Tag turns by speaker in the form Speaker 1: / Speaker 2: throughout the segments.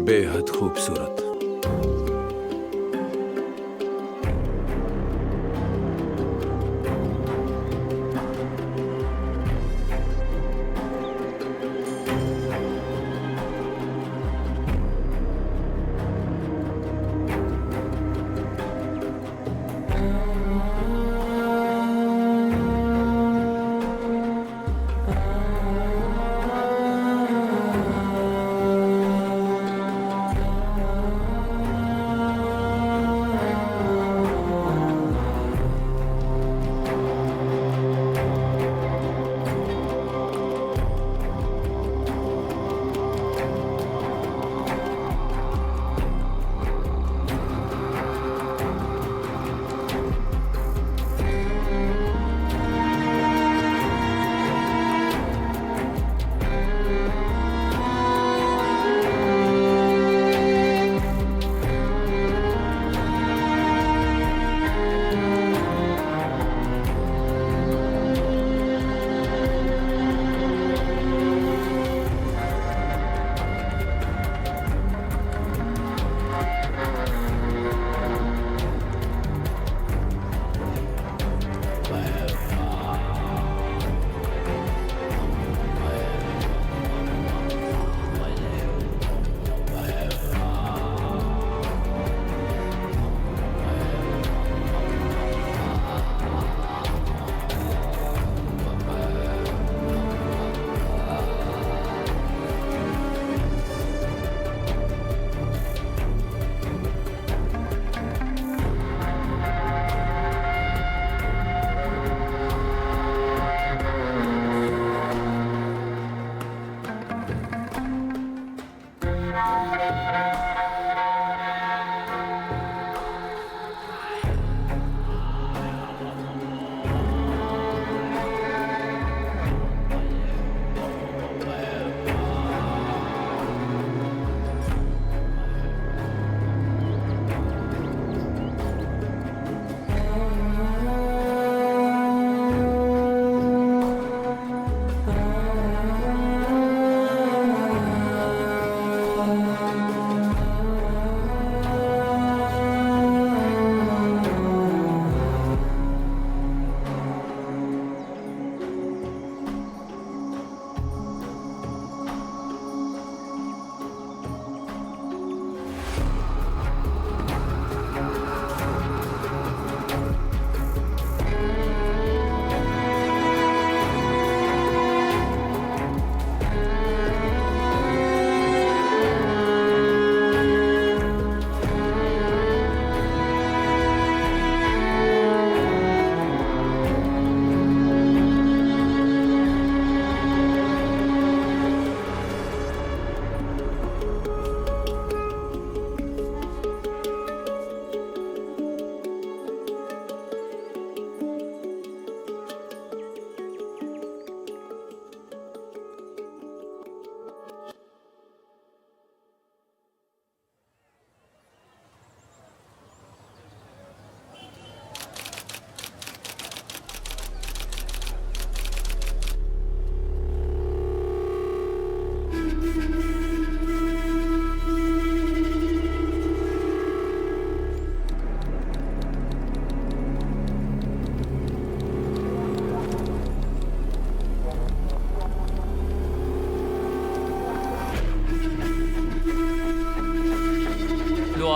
Speaker 1: बेहद खूबसूरत।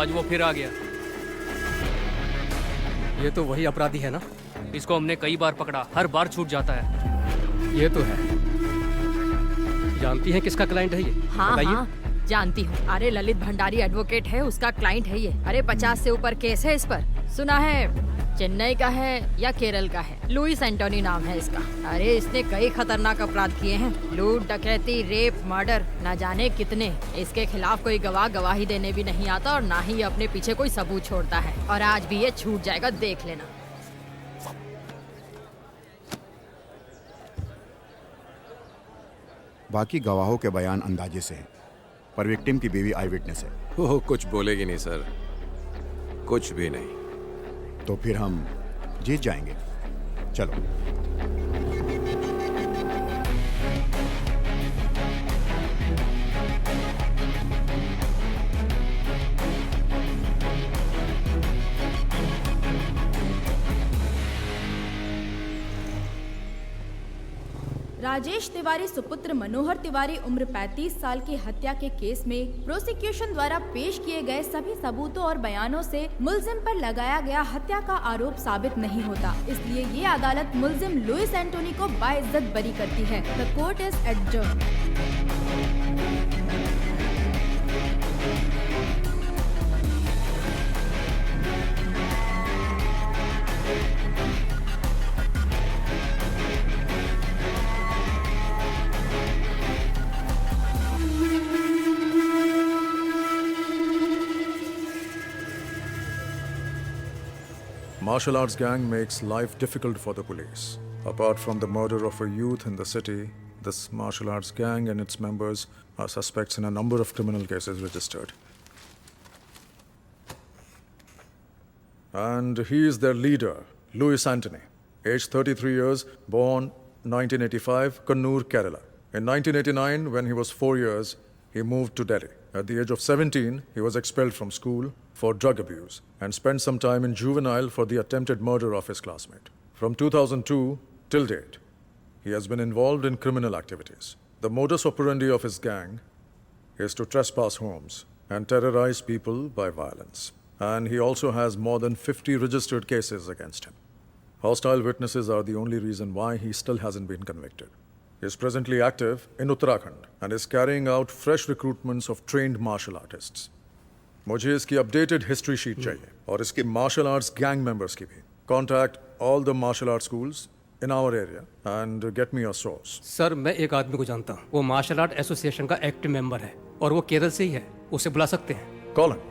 Speaker 2: आज वो फिर आ गया।
Speaker 3: ये तो वही अपराधी है ना?
Speaker 2: इसको हमने कई बार पकड़ा, हर बार छूट जाता है।
Speaker 3: ये तो है। जानती हैं किसका क्लाइंट है ये?
Speaker 4: हाँ
Speaker 3: बताइए।
Speaker 4: हाँ जानती हूँ। अरे ललित भंडारी एडवोकेट है, उसका क्लाइंट है ये। अरे 50 से ऊपर केस है इस पर। सुना है चेन्नई का है या केरल का है। लुइस एंटोनी नाम है इसका। अरे इसने कई खतरनाक अपराध किए हैं, लूट, डकैती, रेप, मर्डर, न जाने कितने। इसके खिलाफ कोई गवाह गवाही देने भी नहीं आता और ना ही ये अपने पीछे कोई सबूत छोड़ता है। और आज भी ये छूट जाएगा, देख लेना।
Speaker 5: बाकी गवाहों के बयान अंदाजे से हैं, पर विक्टिम की बीवी आई विटनेस है।
Speaker 1: वो कुछ बोलेगी नहीं सर, कुछ भी नहीं।
Speaker 5: तो फिर हम जीत जाएंगे। चलो।
Speaker 6: राजेश तिवारी सुपुत्र मनोहर तिवारी उम्र 35 साल की हत्या के केस में प्रोसिक्यूशन द्वारा पेश किए गए सभी सबूतों और बयानों से मुलजिम पर लगाया गया हत्या का आरोप साबित नहीं होता। इसलिए ये अदालत मुलजिम लुइस एंटोनी को बाइज्जत बरी करती है। The court is adjourned.
Speaker 7: Martial arts gang makes life difficult for the police. Apart from the murder of a youth in the city, this martial arts gang and its members are suspects in a number of criminal cases registered. And he is their leader, Louis Antony, aged 33 years, born 1985, Kannur, Kerala. In 1989, when he was 4 years, he moved to Delhi. At the age of 17, he was expelled from school for drug abuse and spent some time in juvenile for the attempted murder of his classmate. From 2002 till date, he has been involved in criminal activities. The modus operandi of his gang is to trespass homes and terrorize people by violence. And he also has more than 50 registered cases against him. Hostile witnesses are the only reason why he still hasn't been convicted. He is presently active in Uttarakhand and is carrying out fresh recruitments of trained martial artists. मुझे इसकी updated history sheet चाहिए और इसके martial arts gang members की भी. Contact all the martial arts schools in our area and get me a source.
Speaker 3: Sir मैं एक आदमी को जानता हूँ, वो मार्शल आर्ट एसोसिएशन का एक्टिव मेंबर है और वो केरल से ही है। उसे बुला सकते हैं।
Speaker 7: Call him.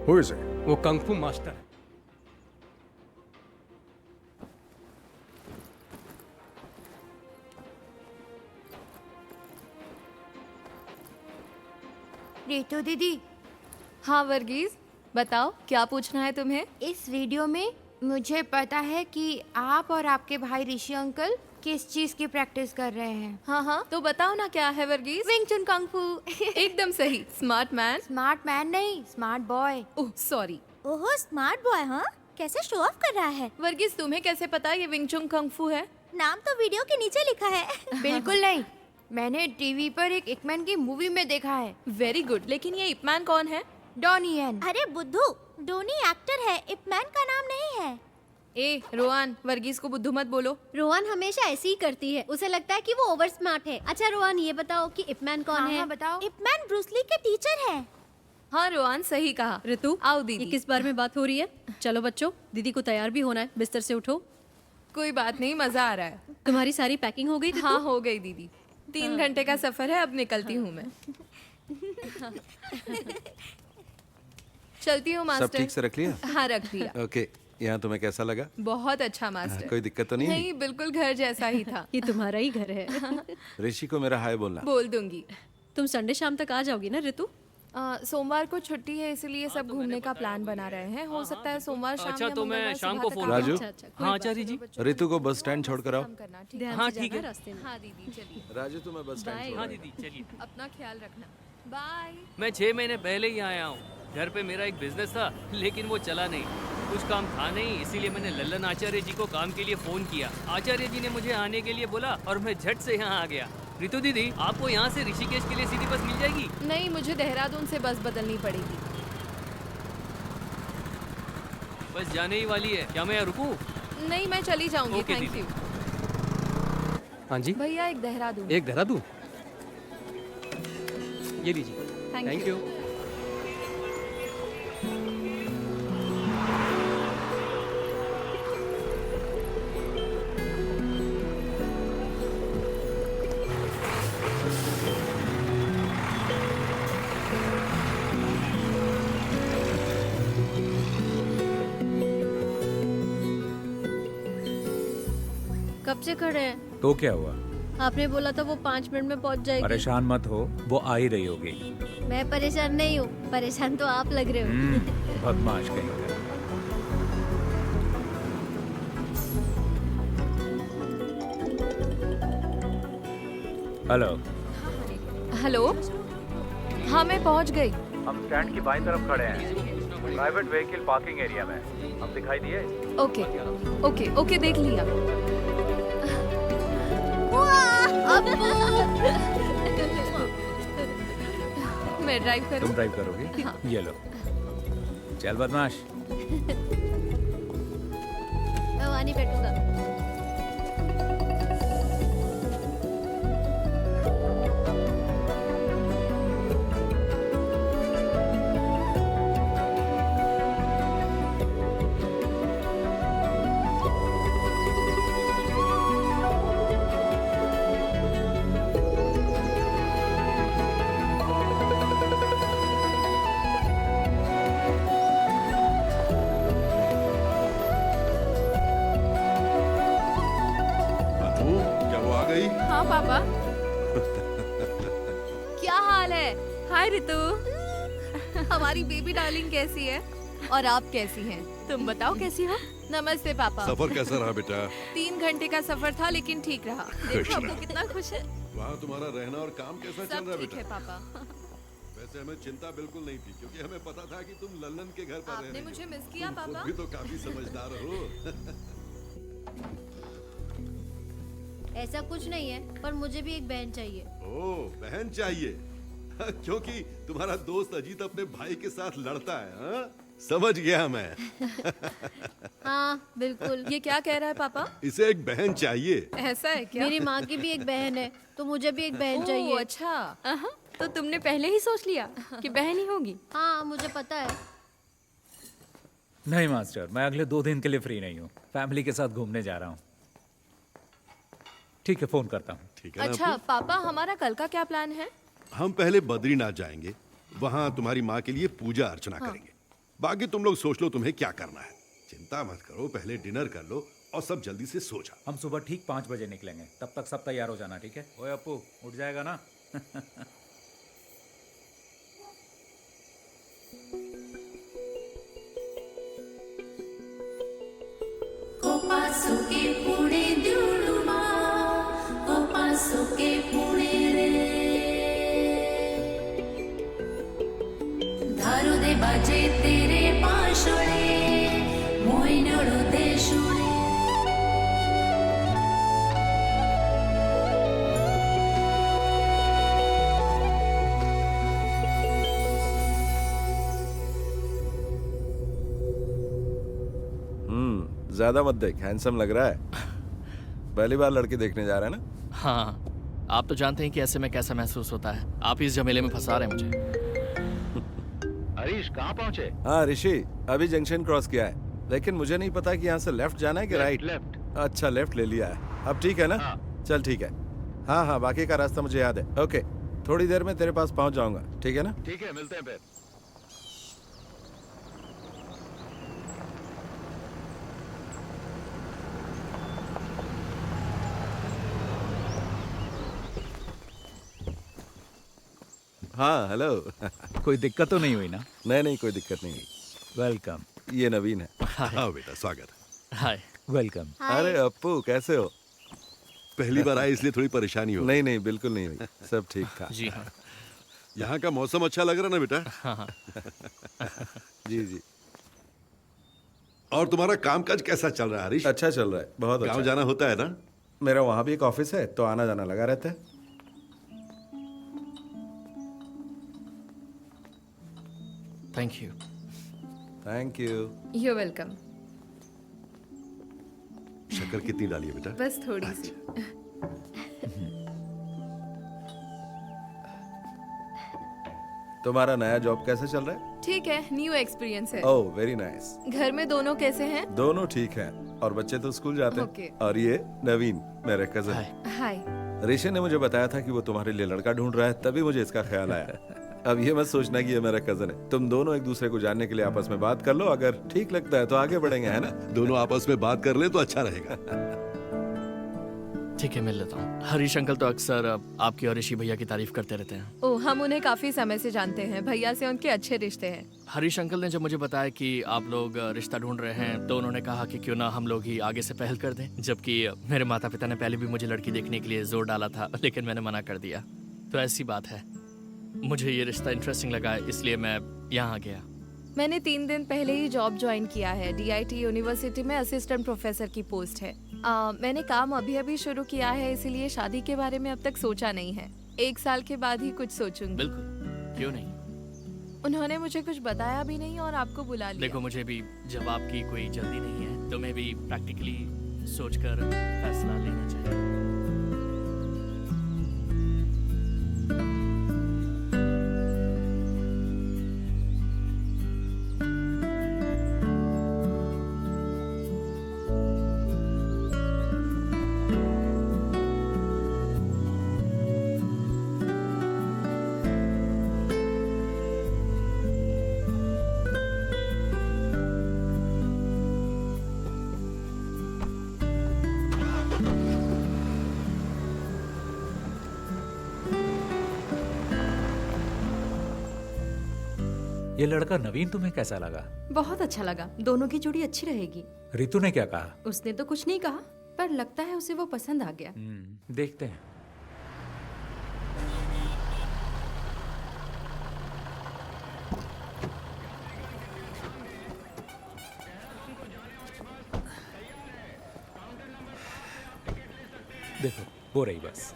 Speaker 7: Who is he?
Speaker 3: वो कंग फू मास्टर है।
Speaker 8: रितु दीदी,
Speaker 9: हाँ वर्गीज, बताओ क्या पूछना है तुम्हें?
Speaker 8: इस वीडियो में मुझे पता है कि आप और आपके भाई ऋषि अंकल किस चीज की प्रैक्टिस कर रहे हैं।
Speaker 9: हाँ हाँ तो बताओ ना क्या है वर्गीज?
Speaker 8: विंग चुन कंग फू।
Speaker 9: एकदम सही, स्मार्ट मैन।
Speaker 8: स्मार्ट मैन नहीं, स्मार्ट बॉय।
Speaker 9: Oh sorry.
Speaker 10: ओहो स्मार्ट बॉय, हाँ कैसे शो ऑफ कर रहा है।
Speaker 9: वर्गीज तुम्हें कैसे पता ये विंग चुन कंग फू है?
Speaker 10: नाम तो वीडियो के नीचे लिखा है।
Speaker 8: बिल्कुल नहीं, मैंने टीवी पर एक इपमैन की मूवी में देखा है।
Speaker 9: वेरी गुड, लेकिन ये इपमैन कौन है?
Speaker 8: डॉनी यन।
Speaker 10: अरे बुद्धू, डोनी एक्टर है, इपमैन का नाम नहीं है।
Speaker 9: ए रोहन, वर्गीज को बुद्धू मत बोलो।
Speaker 11: रोहन हमेशा ऐसी ही करती है, उसे लगता है कि वो ओवर स्मार्ट है। अच्छा रोहन ये बताओ कि इपमैन कौन है?
Speaker 8: हाँ, बताओ।
Speaker 10: इपमैन ब्रूसली के टीचर है।
Speaker 9: हाँ रोहन सही कहा।
Speaker 11: ऋतु
Speaker 9: आओ दीदी।
Speaker 11: ये किस बारे में बात हो रही है? चलो बच्चों, दीदी को तैयार भी होना है, बिस्तर से उठो।
Speaker 9: कोई बात नहीं, मजा आ रहा है।
Speaker 11: तुम्हारी सारी पैकिंग हो गई?
Speaker 9: हाँ हो गई दीदी, 3 घंटे का सफर है, अब निकलती हूँ मैं। चलती हूँ मास्टर।
Speaker 1: सब ठीक से रख लिया?
Speaker 9: हाँ रख लिया।
Speaker 1: ओके, यहाँ तुम्हें कैसा लगा?
Speaker 9: बहुत अच्छा मास्टर।
Speaker 1: कोई दिक्कत तो नहीं?
Speaker 9: नहीं, बिल्कुल घर जैसा ही था।
Speaker 11: ये तुम्हारा ही घर है।
Speaker 1: ऋषि को मेरा हाय बोलना।
Speaker 9: बोल दूंगी।
Speaker 11: तुम संडे शाम तक आ जाओगी ना ऋतु?
Speaker 9: सोमवार को छुट्टी है, इसलिए सब घूमने का प्लान बना रहे हैं। हो सकता है सोमवार शाम
Speaker 2: अच्छा,
Speaker 9: या
Speaker 2: तो मैं
Speaker 9: मंगलवार
Speaker 2: शाम
Speaker 9: सुबह
Speaker 2: को
Speaker 9: तक
Speaker 2: फोन
Speaker 9: आ
Speaker 1: राजू?
Speaker 9: जाऊं।
Speaker 2: हाँ आचार्य जी।
Speaker 1: ऋतु को बस स्टैंड छोड़ कर आओ।
Speaker 9: काम करना, ठीक है?
Speaker 11: ध्यान
Speaker 2: हाँ,
Speaker 11: से
Speaker 2: ठीक
Speaker 11: जाना
Speaker 2: है।
Speaker 11: रास्ते में।
Speaker 9: हाँ दीदी चलिए,
Speaker 1: राजू तुम्हें बस स्टैंड
Speaker 11: बाय।
Speaker 1: छोड़
Speaker 2: हाँ
Speaker 1: आओ।
Speaker 2: दीदी चलिए।
Speaker 9: अपना ख्याल रखना। बाय।
Speaker 2: मैं 6 महीने पहले ही आया हूँ। घर पे मेरा एक बिजनेस था, लेकिन वो चला नहीं। कुछ काम था नहीं, इसीलिए मैंने लल्लन आचार्य जी को काम के लिए फोन किया। आचार्य जी ने मुझे आने के लिए बोला और मैं झट से यहाँ आ गया। रितु दीदी, आपको यहाँ से ऋषिकेश के लिए सीधी बस मिल जाएगी?
Speaker 9: नहीं, मुझे देहरादून से बस बदलनी पड़ेगी।
Speaker 2: बस जाने ही वाली है, क्या मैं यहाँ रुकूं?
Speaker 9: नहीं, मैं चली जाऊंगी।
Speaker 2: ओके,
Speaker 9: थैंक
Speaker 2: दीदी।
Speaker 9: यू।
Speaker 3: हाँ जी,
Speaker 9: भैया एक देहरादून।
Speaker 3: एक देहरादून, ये लीजिए।
Speaker 9: Thank you.
Speaker 11: कब से खड़े हैं?
Speaker 12: तो क्या हुआ?
Speaker 11: आपने बोला था वो 5 मिनट में पहुंच जाएगी।
Speaker 12: परेशान मत हो, वो आ ही रही होगी।
Speaker 11: मैं परेशान नहीं हूँ, परेशान तो आप लग रहे हो।
Speaker 12: बदमाश कहीं का। हेलो।
Speaker 9: हेलो। हाँ, मैं पहुंच गई।
Speaker 12: हम स्टैंड की बाईं तरफ खड़े हैं, प्राइवेट व्हीकल पार्किंग एरिया में। हम दिखाई दिए?
Speaker 9: ओके ओके ओके, देख लिया। मैं ड्राइव करूं?
Speaker 12: तुम ड्राइव करोगी?
Speaker 9: हाँ।
Speaker 12: ये लो। चल बदमाश।
Speaker 11: मैं वहाँ नहीं बैठूंगा।
Speaker 9: हाँ पापा। क्या हाल है? हाय रितु। हमारी बेबी डार्लिंग कैसी है? और आप कैसी हैं? तुम बताओ कैसी हो? नमस्ते पापा।
Speaker 13: सफर कैसा रहा बेटा?
Speaker 9: 3 घंटे का सफर था लेकिन ठीक रहा। देखो आपको कितना खुश है।
Speaker 13: वहाँ तुम्हारा रहना और काम कैसा चल रहा है
Speaker 9: सब ठीक
Speaker 13: बेटा?
Speaker 9: है पापा।
Speaker 13: वैसे हमें चिंता बिल्कुल नहीं थी क्योंकि हमें पता था कि तुम लल्लन के घर पर रह
Speaker 9: आपने
Speaker 13: रही हो।
Speaker 9: मुझे मिस किया
Speaker 13: तुम खुद
Speaker 9: पापा?
Speaker 13: भी तो काफी समझदार हो।
Speaker 11: ऐसा कुछ नहीं है, पर मुझे भी एक बहन चाहिए।
Speaker 13: ओह, बहन चाहिए? क्योंकि तुम्हारा दोस्त अजीत अपने भाई के साथ लड़ता है, हाँ? समझ गया मैं।
Speaker 11: हाँ बिल्कुल।
Speaker 9: ये क्या कह रहा है पापा?
Speaker 13: इसे एक बहन चाहिए।
Speaker 9: ऐसा है क्या?
Speaker 11: मेरी माँ की भी एक बहन है, तो मुझे भी एक बहन चाहिए।
Speaker 9: ओह, अच्छा। तो तुमने पहले ही सोच लिया कि बहन ही होगी?
Speaker 11: हाँ मुझे पता है।
Speaker 12: नहीं मास्टर, मैं अगले 2 दिन के लिए फ्री नहीं हूँ। फैमिली के साथ घूमने जा रहा हूँ। ठीक है, फोन करता हूँ।
Speaker 13: ठीक है ना
Speaker 9: अच्छा
Speaker 13: अप्पू?
Speaker 9: पापा, हमारा कल का क्या प्लान है?
Speaker 13: हम पहले बद्रीनाथ जाएंगे, वहाँ तुम्हारी माँ के लिए पूजा अर्चना करेंगे। बाकी तुम लोग सोच लो तुम्हें क्या करना है। चिंता मत करो, पहले डिनर कर लो और सब जल्दी से सो जाओ।
Speaker 12: हम सुबह ठीक 5 बजे निकलेंगे, तब तक सब तैयार हो जाना, ठीक है? ओए अप्पू, उठ जाएगा ना?
Speaker 14: कोपासुके पुणे दुडुमा, कोपासुके पुणे रे, धारू दे बाजे तेरे पाशोळे, मोइनोळो देशुळे।
Speaker 1: ज्यादा मत देख, हैंडसम लग रहा है। पहली बार लड़की देखने जा रहा है ना?
Speaker 15: हाँ, आप तो जानते हैं कि ऐसे में कैसा महसूस होता है। आप इस झमेले में फंसा रहे हैं मुझे।
Speaker 12: हरीश कहाँ पहुँचे?
Speaker 1: हाँ ऋषि, अभी जंक्शन क्रॉस किया है, लेकिन मुझे नहीं पता कि यहाँ से लेफ्ट जाना है कि राइट।
Speaker 12: लेफ्ट।
Speaker 1: अच्छा, लेफ्ट ले लिया है। अब ठीक है ना?
Speaker 12: हाँ।
Speaker 1: चल ठीक है। हाँ हाँ, बाकी का रास्ता मुझे याद है। ओके, थोड़ी देर में तेरे पास पहुँच जाऊंगा, ठीक है ना?
Speaker 12: ठीक है, मिलते हैं फिर।
Speaker 1: हाँ हेलो।
Speaker 12: कोई दिक्कत तो नहीं हुई ना?
Speaker 1: नहीं नहीं, कोई दिक्कत नहीं हुई।
Speaker 12: वेलकम।
Speaker 1: ये नवीन है।
Speaker 13: हाँ बेटा, स्वागत है।
Speaker 15: हाय।
Speaker 12: वेलकम।
Speaker 1: अरे अप्पू, कैसे हो?
Speaker 13: पहली बार आए इसलिए थोड़ी परेशानी हो।
Speaker 1: नहीं नहीं, बिल्कुल नहीं हुई, सब ठीक था।
Speaker 15: जी हाँ।
Speaker 13: यहाँ का मौसम अच्छा लग रहा ना बेटा?
Speaker 15: हाँ।
Speaker 1: जी जी।
Speaker 13: और तुम्हारा कामकाज कैसा चल रहा है हरीश?
Speaker 1: अच्छा चल रहा है, बहुत अच्छा।
Speaker 13: गाँव जाना होता है ना?
Speaker 1: मेरा वहाँ भी एक ऑफिस है, तो आना जाना लगा रहता है।
Speaker 15: Thank you.
Speaker 1: Thank you.
Speaker 9: You're welcome.
Speaker 13: शक्कर कितनी डाली है बेटा?
Speaker 9: बस थोड़ी सी।
Speaker 1: तुम्हारा नया जॉब कैसे चल रहा है?
Speaker 9: ठीक है, न्यू एक्सपीरियंस है।
Speaker 1: Oh very nice.
Speaker 9: घर में दोनों कैसे हैं?
Speaker 1: दोनों ठीक हैं और बच्चे तो स्कूल जाते
Speaker 9: Okay.
Speaker 1: हैं। और ये नवीन मेरे कजन।
Speaker 9: हाय।
Speaker 1: ऋषि ने मुझे बताया था कि वो तुम्हारे लिए लड़का ढूंढ रहा है, तभी मुझे इसका ख्याल आया। अब ये मत सोचना कि ये मेरा कजन है। तुम दोनों एक दूसरे को जानने के लिए आपस में बात कर लो, अगर ठीक लगता है तो आगे बढ़ेंगे, है ना?
Speaker 13: दोनों आपस में बात कर ले तो अच्छा रहेगा।
Speaker 15: ठीक है, मिल लेता हूँ। हरीश अंकल तो अक्सर आपकी और ऋषि भैया की तारीफ करते रहते हैं।
Speaker 9: ओह, हम उन्हें काफी समय से जानते हैं। भैया से उनके अच्छे रिश्ते हैं।
Speaker 15: हरीश अंकल ने जब मुझे बताया कि आप लोग रिश्ता ढूंढ रहे हैं तो उन्होंने कहा कि क्यों ना हम लोग ही आगे से पहल कर दें, जबकि मेरे माता पिता ने पहले भी मुझे लड़की देखने के लिए जोर डाला था, लेकिन मैंने मना कर दिया। तो ऐसी बात है, मुझे ये रिश्ता इंटरेस्टिंग लगा, इसलिए मैं यहाँ आ गया।
Speaker 9: मैंने 3 दिन पहले ही जॉब ज्वाइन किया है। DIT यूनिवर्सिटी में असिस्टेंट प्रोफेसर की पोस्ट है। मैंने काम अभी शुरू किया है, इसीलिए शादी के बारे में अब तक सोचा नहीं है। 1 साल के बाद ही कुछ सोचूंगी।
Speaker 15: बिल्कुल, क्यों नहीं।
Speaker 9: उन्होंने मुझे कुछ बताया भी नहीं और आपको बुला लिया।
Speaker 15: देखो, मुझे भी जब आपकी कोई जल्दी नहीं है तो मैं भी प्रैक्टिकली सोचकर फैसला लेना चाहिए।
Speaker 16: ये लड़का नवीन तुम्हें कैसा लगा?
Speaker 4: बहुत अच्छा लगा। दोनों की जोड़ी अच्छी रहेगी।
Speaker 16: रितु ने क्या कहा?
Speaker 4: उसने तो कुछ नहीं कहा, पर लगता है उसे वो पसंद आ गया।
Speaker 16: देखते हैं। देखो, हो रही बस।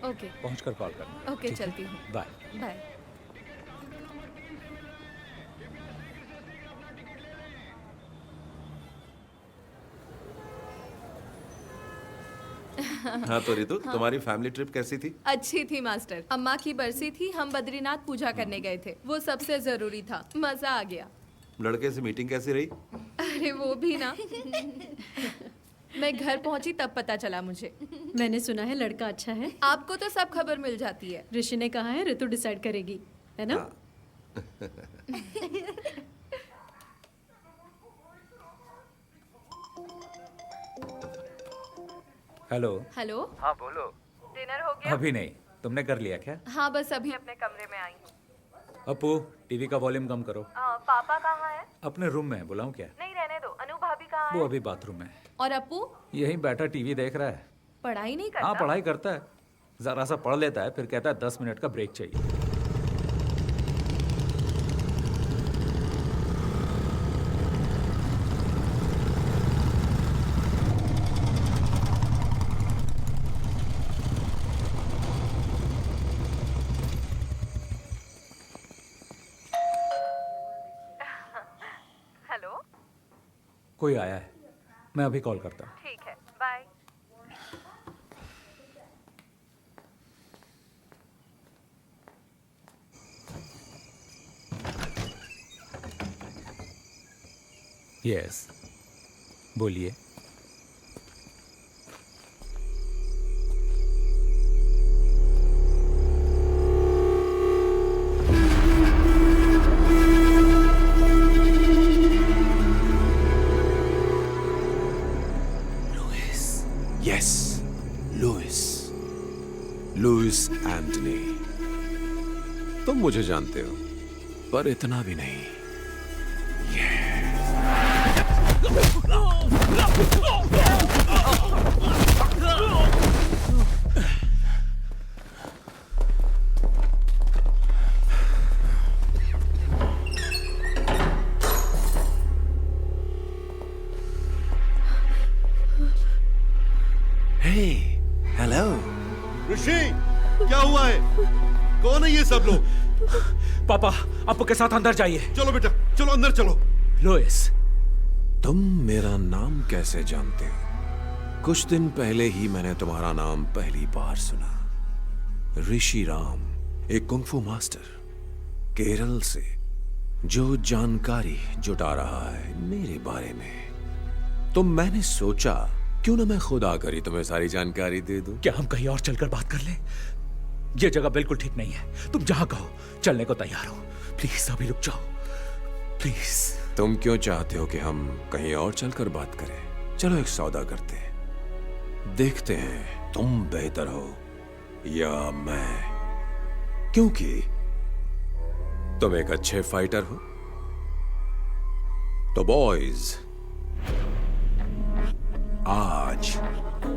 Speaker 9: ओके।
Speaker 16: पहुंचकर कॉल करना।
Speaker 9: ओके, चलती हूँ।
Speaker 16: बाय।
Speaker 9: बाय।
Speaker 1: हाँ तो रितु, तुम्हारी फैमिली ट्रिप कैसी थी?
Speaker 9: अच्छी थी मास्टर। अम्मा की बरसी थी, हम बद्रीनाथ पूजा करने गए थे। वो सबसे जरूरी था। मजा आ गया।
Speaker 1: लड़के से मीटिंग कैसी रही?
Speaker 9: अरे वो भी ना। मैं घर पहुंची तब पता चला मुझे।
Speaker 11: मैंने सुना है लड़का अच्छा है।
Speaker 9: आपको तो सब खबर मिल जाती है।
Speaker 11: ऋषि ने कहा है ऋतु डिसाइड करेगी, है ना?
Speaker 16: हेलो।
Speaker 9: हेलो।
Speaker 12: हाँ बोलो।
Speaker 9: डिनर हो गया?
Speaker 16: अभी नहीं। तुमने कर लिया क्या?
Speaker 9: हाँ, बस अभी अपने कमरे में आई हूँ।
Speaker 16: अपू, टीवी का वॉल्यूम कम करो।
Speaker 9: पापा कहाँ है?
Speaker 16: अपने रूम में है, बुलाऊं क्या?
Speaker 9: नहीं, रहने दो। अनु भाभी कहाँ है?
Speaker 16: वो अभी बाथरूम में।
Speaker 9: और अपू?
Speaker 16: यहीं बैठा टीवी देख रहा है।
Speaker 9: पढ़ाई नहीं करता?
Speaker 16: हाँ, पढ़ाई करता है। जरा सा पढ़ लेता है, फिर कहता है 10 मिनट का ब्रेक चाहिए।
Speaker 9: हेलो।
Speaker 16: कोई आया है, मैं अभी कॉल करता हूँ।
Speaker 9: ठीक है, बाय।
Speaker 16: यस, बोलिए।
Speaker 17: Yes, Louis Antony. तुम मुझे जानते हो, पर इतना भी नहीं।
Speaker 13: हेलो ऋषि, क्या हुआ है? कौन है ये सब लोग?
Speaker 16: पापा, आपू के साथ अंदर जाइए।
Speaker 13: चलो बेटा, चलो अंदर चलो।
Speaker 16: लुइस,
Speaker 17: तुम मेरा नाम कैसे जानते हो? कुछ दिन पहले ही मैंने तुम्हारा नाम पहली बार सुना। ऋषि राम, एक कुंफू मास्टर केरल से, जो जानकारी जुटा रहा है मेरे बारे में। तो मैंने सोचा क्यों ना मैं खुद आकर ही तुम्हें सारी जानकारी दे दूं।
Speaker 18: क्या हम कहीं और चलकर बात कर लें? ये जगह बिल्कुल ठीक नहीं है। तुम जहां कहो चलने को तैयार हो। प्लीज अभी रुक जाओ, प्लीज।
Speaker 17: तुम क्यों चाहते हो कि हम कहीं और चलकर बात करें? चलो एक सौदा करते हैं, देखते हैं तुम बेहतर हो या मैं, क्योंकि तुम एक अच्छे फाइटर हो। तो बॉयज, आज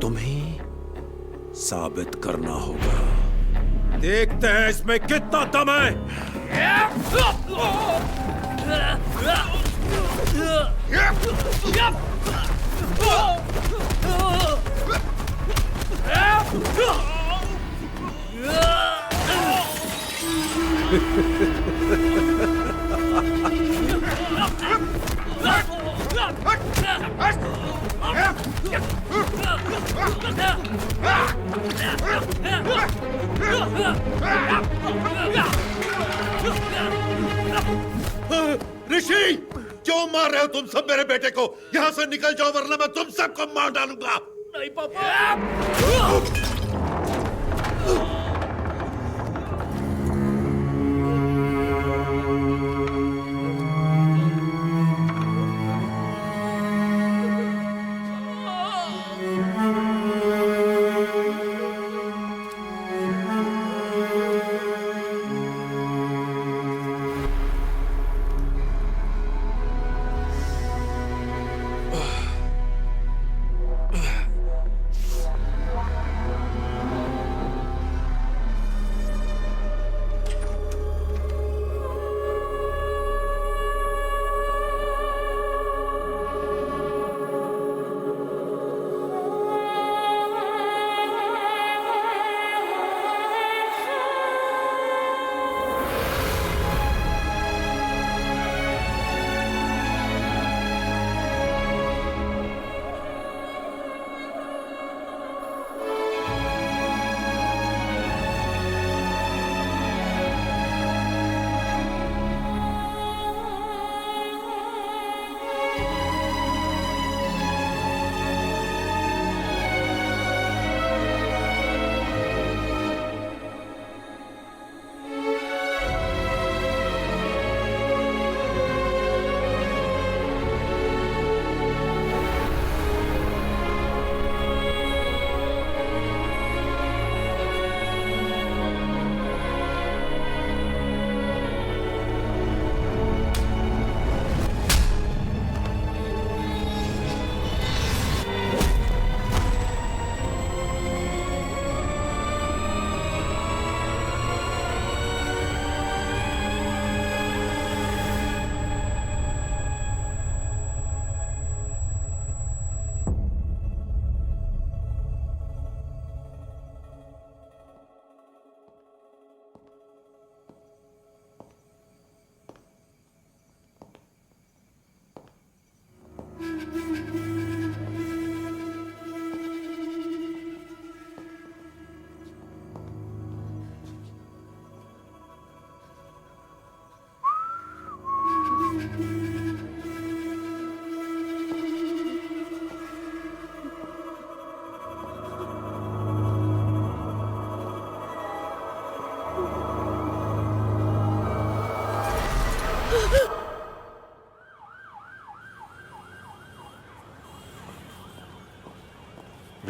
Speaker 17: तुम्हें साबित करना होगा। देखते हैं इसमें कितना दम
Speaker 13: ऋषि, क्यों मार रहे हो तुम सब मेरे बेटे को? यहाँ से निकल जाओ वरना मैं तुम सबको मार डालूंगा।
Speaker 18: नहीं पापा।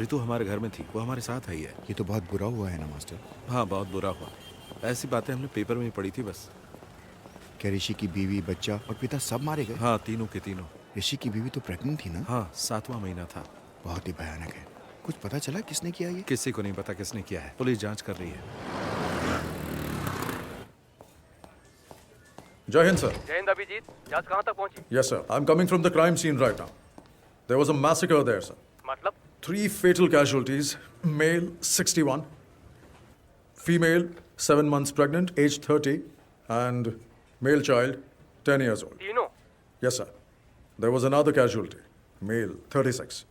Speaker 1: रितु हमारे घर में थी, वो हमारे साथ आई है।
Speaker 5: ये तो बहुत बुरा हुआ है ना मास्टर?
Speaker 1: हाँ, बहुत बुरा हुआ। ऐसी बातें हमने पेपर में ही पढ़ी थी बस।
Speaker 5: क्या ऋषि की बीवी, बच्चा और पिता सब मारे गए?
Speaker 1: हाँ, तीनों के तीनों।
Speaker 5: ऋषि की बीवी तो प्रेग्नेंट थी ना?
Speaker 1: हाँ, 7वां महीना था।
Speaker 5: बहुत ही भयानक है। कुछ पता चला किसने किया ये?
Speaker 1: किसी को नहीं पता किसने किया है, पुलिस जांच कर रही है।
Speaker 7: जय हिंद सर।
Speaker 3: जय हिंद अभिजीत, जांच कहाँ तक पहुंची?
Speaker 7: Yes sir, I'm coming from the crime scene right now. There was a massacre there sir.
Speaker 3: मतलब?
Speaker 7: 3 fatal casualties, male 61, female 7 months pregnant, age 30, and male child 10 years old.
Speaker 3: तीनों?
Speaker 7: Yes sir. There was another casualty, male 36,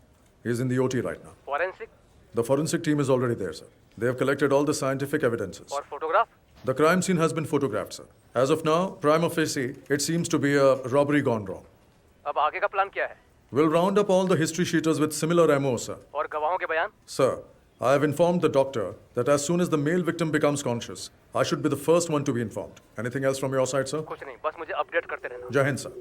Speaker 7: He's in the OT right now.
Speaker 2: Forensic
Speaker 7: The forensic team is already there, sir. They have collected all the scientific evidences.
Speaker 2: और photograph?
Speaker 7: The crime scene has been photographed, sir. As of now, prima facie, it seems to be a robbery gone wrong.
Speaker 2: अब आगे का plan क्या है?
Speaker 7: We'll round up all the history sheeters with similar MO, sir.
Speaker 2: और गवाहों के बयान?
Speaker 7: Sir, I have informed the doctor that as soon as the male victim becomes conscious, I should be the first one to be informed. Anything else from your side, sir?
Speaker 2: कुछ नहीं, बस मुझे update करते रहना।
Speaker 7: Jai Hind, sir.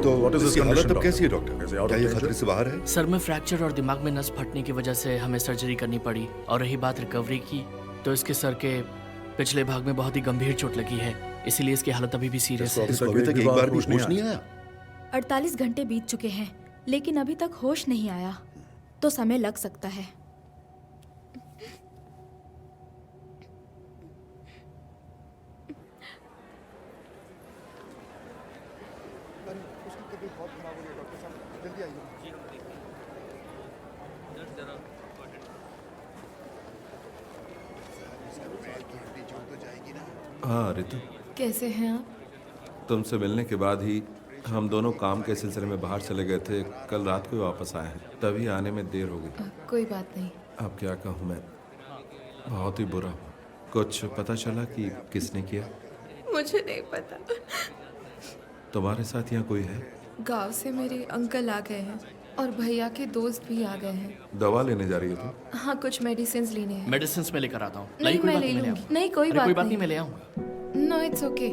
Speaker 13: तो
Speaker 7: what is his
Speaker 13: इसकी हालत
Speaker 7: condition,
Speaker 13: अब कैसी है
Speaker 7: doctor?
Speaker 13: Doctor?
Speaker 7: Is he out
Speaker 13: क्या
Speaker 7: of
Speaker 13: ये
Speaker 7: danger?
Speaker 13: खतरे से बाहर है?
Speaker 15: सर में फ्रैक्चर और दिमाग में नस फटने की वजह से हमें सर्जरी करनी पड़ी। और रही बात रिकवरी की, तो इसके सर के पिछले भाग में बहुत ही गंभीर चोट लगी है, इसीलिए इसकी हालत अभी भी सीरियस है।
Speaker 13: इसको अभी तक एक बार भी होश नहीं आया।
Speaker 6: 48 घंटे बीत चुके हैं लेकिन अभी तक होश नहीं आया, तो समय लग सकता है।
Speaker 1: हाँ रितु,
Speaker 9: कैसे हैं आप?
Speaker 1: तुमसे मिलने के बाद ही हम दोनों काम के सिलसिले में बाहर चले गए थे। कल रात को ही वापस आए हैं, तभी आने में देर हो गई।
Speaker 9: कोई बात नहीं।
Speaker 1: अब क्या कहूँ मैं, बहुत ही बुरा हूँ। कुछ पता चला कि किसने किया?
Speaker 9: मुझे नहीं पता।
Speaker 1: तुम्हारे साथ यहाँ कोई है?
Speaker 9: गांव से मेरे अंकल आ गए हैं और भैया के दोस्त भी आ गए हैं।
Speaker 1: दवा लेने जा रही हो तुम?
Speaker 9: हाँ, कुछ मेडिसिन लेने हैं।
Speaker 15: मेडिसिन में लेकर आता हूँ।
Speaker 9: नहीं, मैं ले लूंगी। नहीं, कोई बात
Speaker 15: नहीं, मैं ले आऊंगा।
Speaker 9: No, it's okay.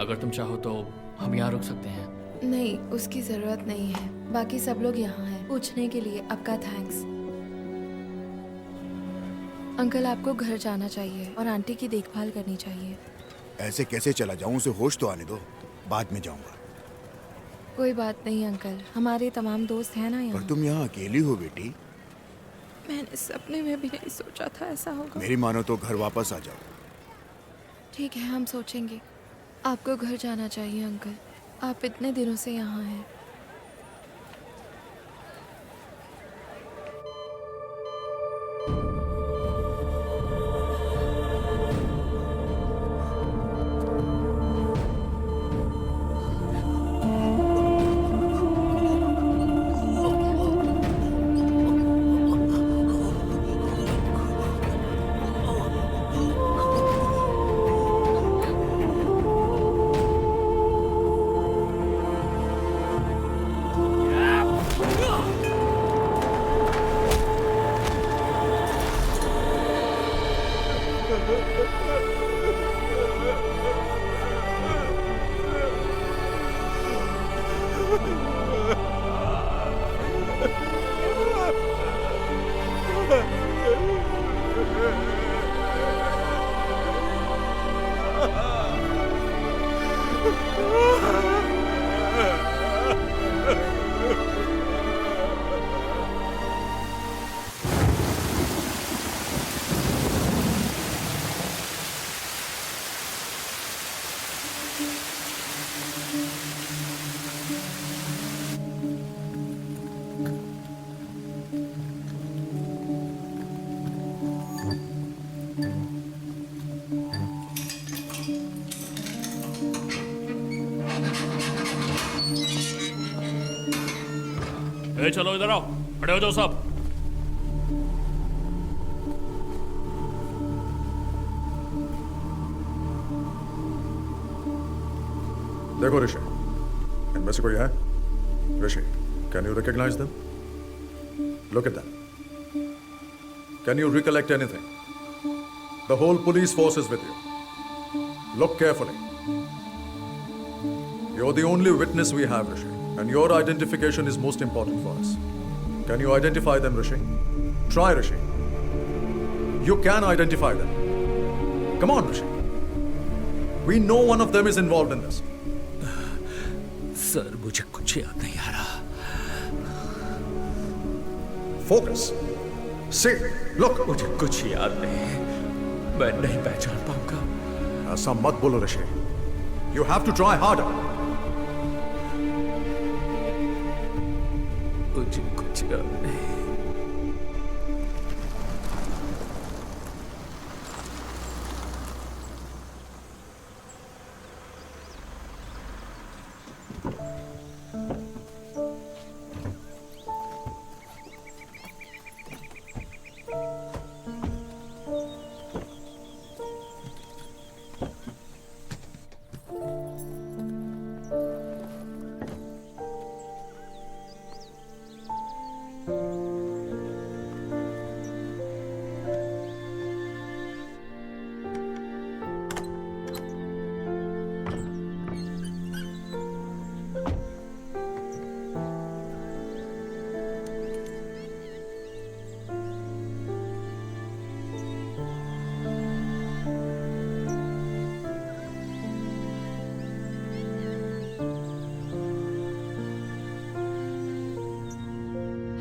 Speaker 15: अगर तुम चाहो तो हम यहाँ रुक सकते हैं।
Speaker 9: नहीं, उसकी जरूरत नहीं है। बाकी सब लोग यहाँ हैं पूछने के लिए। आपका थैंक्स। अंकल, आपको घर जाना चाहिए और आंटी की देखभाल करनी चाहिए।
Speaker 5: ऐसे कैसे चला जाऊं? उसे होश तो आने दो, बाद में जाऊंगा।
Speaker 9: कोई बात नहीं अंकल, हमारे तमाम दोस्त हैं ना यहाँ।
Speaker 5: पर तुम यहाँ अकेली हो बेटी?
Speaker 9: मैंने सपने में भी नहीं सोचा था ऐसा होगा।
Speaker 5: मेरी मानो तो घर वापस आ जाओ।
Speaker 9: ठीक है, हम सोचेंगे। आपको घर जाना चाहिए अंकल, आप इतने दिनों से यहाँ हैं।
Speaker 15: चलो इधर आओ, खड़े हो जाओ सब।
Speaker 7: देखो ऋषि, इनमें से कोई है? Rishi, can you recognise them? Look at them. Can you recollect anything? The whole police force is with you. Look carefully. You're the only witness we have, Rishi, and your identification is most important for us. Can you identify them, Rishi? Try, Rishi. You can identify them. Come on, Rishi. We know one of them is involved in this.
Speaker 18: Sir, मुझे कुछ याद नहीं आ रहा।
Speaker 7: Focus. See, look.
Speaker 18: मुझे कुछ याद नहीं। मैं नहीं पहचान पाऊंगा।
Speaker 7: ऐसा मत बोलो, ऋषि। You have to try harder.
Speaker 18: मुझे कुछ याद नहीं।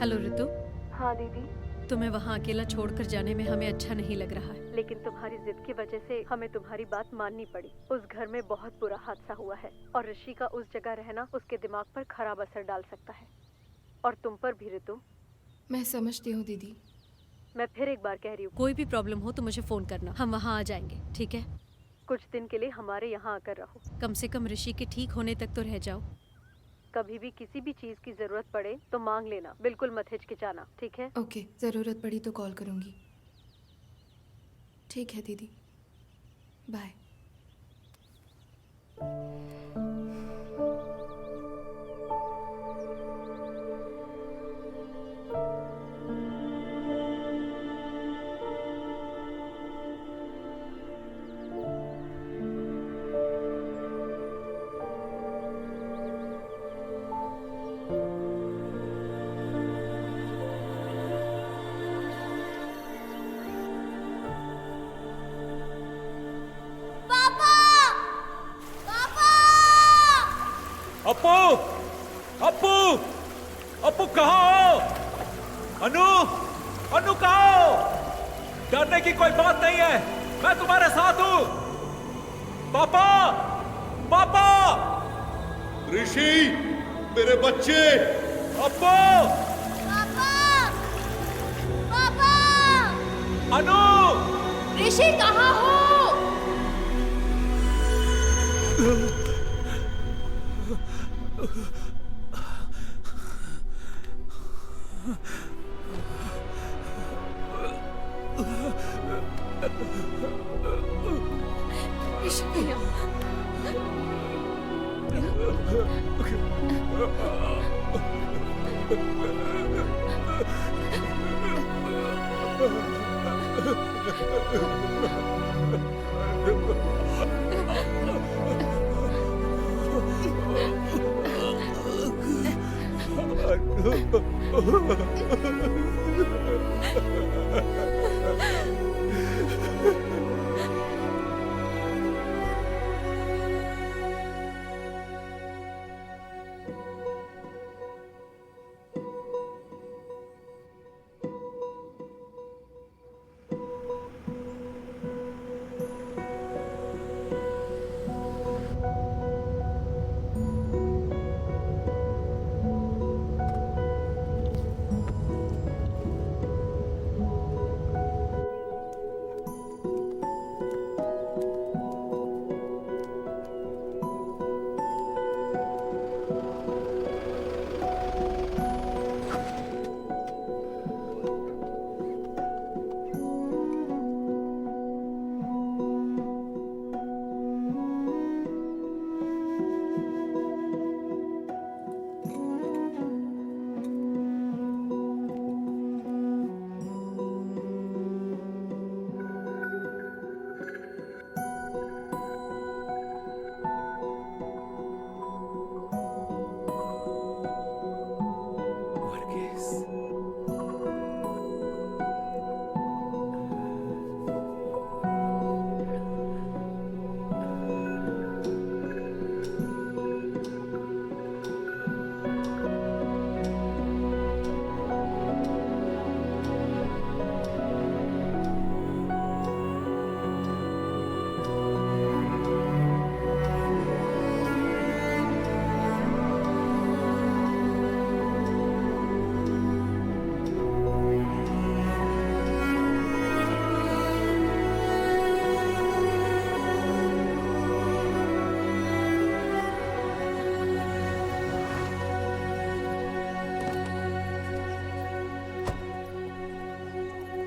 Speaker 4: हेलो ऋतु।
Speaker 19: हाँ दीदी।
Speaker 4: तुम्हें वहाँ अकेला छोड़कर जाने में हमें अच्छा नहीं लग रहा है।
Speaker 19: लेकिन तुम्हारी जिद की वजह से हमें तुम्हारी बात माननी पड़ी। उस घर में बहुत बुरा हादसा हुआ है और ऋषि का उस जगह रहना उसके दिमाग पर खराब असर डाल सकता है, और तुम पर भी ऋतु।
Speaker 9: मैं समझती हूँ दीदी।
Speaker 19: मैं फिर एक बार कह रही हूँ,
Speaker 4: कोई भी प्रॉब्लम हो तो मुझे फोन करना, हम वहाँ आ जाएंगे, ठीक है?
Speaker 19: कुछ दिन के लिए हमारे यहाँ आकर रहो।
Speaker 4: कम से कम ऋषि के ठीक होने तक तो रह जाओ।
Speaker 19: कभी भी किसी भी चीज की जरूरत पड़े तो मांग लेना, बिल्कुल मत हिचकिचाना, ठीक है?
Speaker 9: ओके, जरूरत पड़ी तो कॉल करूंगी। ठीक है दीदी, बाय।
Speaker 18: अप्पू, अप्पू, अप्पू कहाँ हो? अनु, अनु कहाँ हो? डरने की कोई बात नहीं है, मैं तुम्हारे साथ हूँ। पापा, पापा,
Speaker 13: ऋषि, मेरे बच्चे।
Speaker 18: अप्पू,
Speaker 10: पापा,
Speaker 18: अनु,
Speaker 9: ऋषि कहाँ हो?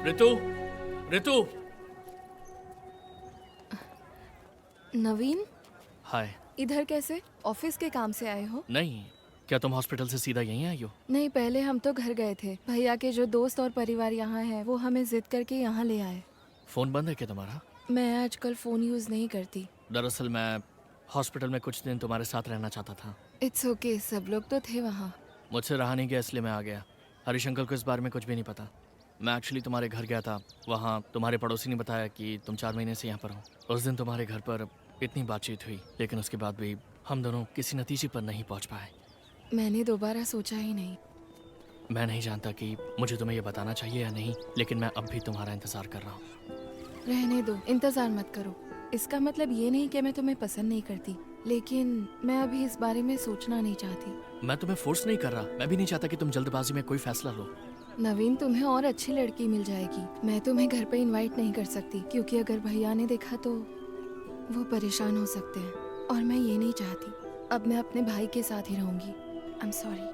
Speaker 15: ऋतु, ऋतु।
Speaker 9: नवीन,
Speaker 15: हाय।
Speaker 9: इधर कैसे? ऑफिस के काम से आए हो?
Speaker 15: नहीं, क्या तुम हॉस्पिटल से सीधा यहीं आई हो?
Speaker 9: नहीं, पहले हम तो घर गए थे। भैया के जो दोस्त और परिवार यहाँ हैं, वो हमें जिद करके यहाँ ले आए।
Speaker 15: फोन बंद है क्या तुम्हारा?
Speaker 9: मैं आजकल फोन यूज नहीं करती।
Speaker 15: दरअसल मैं हॉस्पिटल में कुछ दिन तुम्हारे साथ रहना चाहता था।
Speaker 9: इट्स ओके, सब लोग तो थे वहाँ।
Speaker 15: मुझसे रहा नहीं गया इसलिए मैं आ गया। हरीश अंकल को इस बारे में कुछ भी नहीं पता। मैं एक्चुअली तुम्हारे घर गया था। वहाँ तुम्हारे पड़ोसी ने बताया कि तुम 4 महीने से यहाँ पर हो। उस दिन तुम्हारे घर पर इतनी बातचीत हुई, लेकिन उसके बाद भी हम दोनों किसी नतीजे पर नहीं पहुँच पाए।
Speaker 9: मैंने दोबारा सोचा ही नहीं।
Speaker 15: मैं नहीं जानता कि मुझे तुम्हें ये बताना चाहिए या नहीं, लेकिन मैं अब भी तुम्हारा इंतज़ार कर रहा हूँ।
Speaker 9: रहने दो, इंतज़ार मत करो। इसका मतलब ये नहीं कि मैं तुम्हें पसंद नहीं करती, लेकिन मैं अभी इस बारे में सोचना नहीं चाहती।
Speaker 15: मैं तुम्हें फोर्स नहीं कर रहा। मैं भी नहीं चाहता कि तुम जल्दबाजी में कोई फैसला लो।
Speaker 9: नवीन, तुम्हें और अच्छी लड़की मिल जाएगी। मैं तुम्हें घर पे इनवाइट नहीं कर सकती, क्योंकि अगर भैया ने देखा तो वो परेशान हो सकते हैं, और मैं ये नहीं चाहती। अब मैं अपने भाई के साथ ही रहूंगी। I am sorry.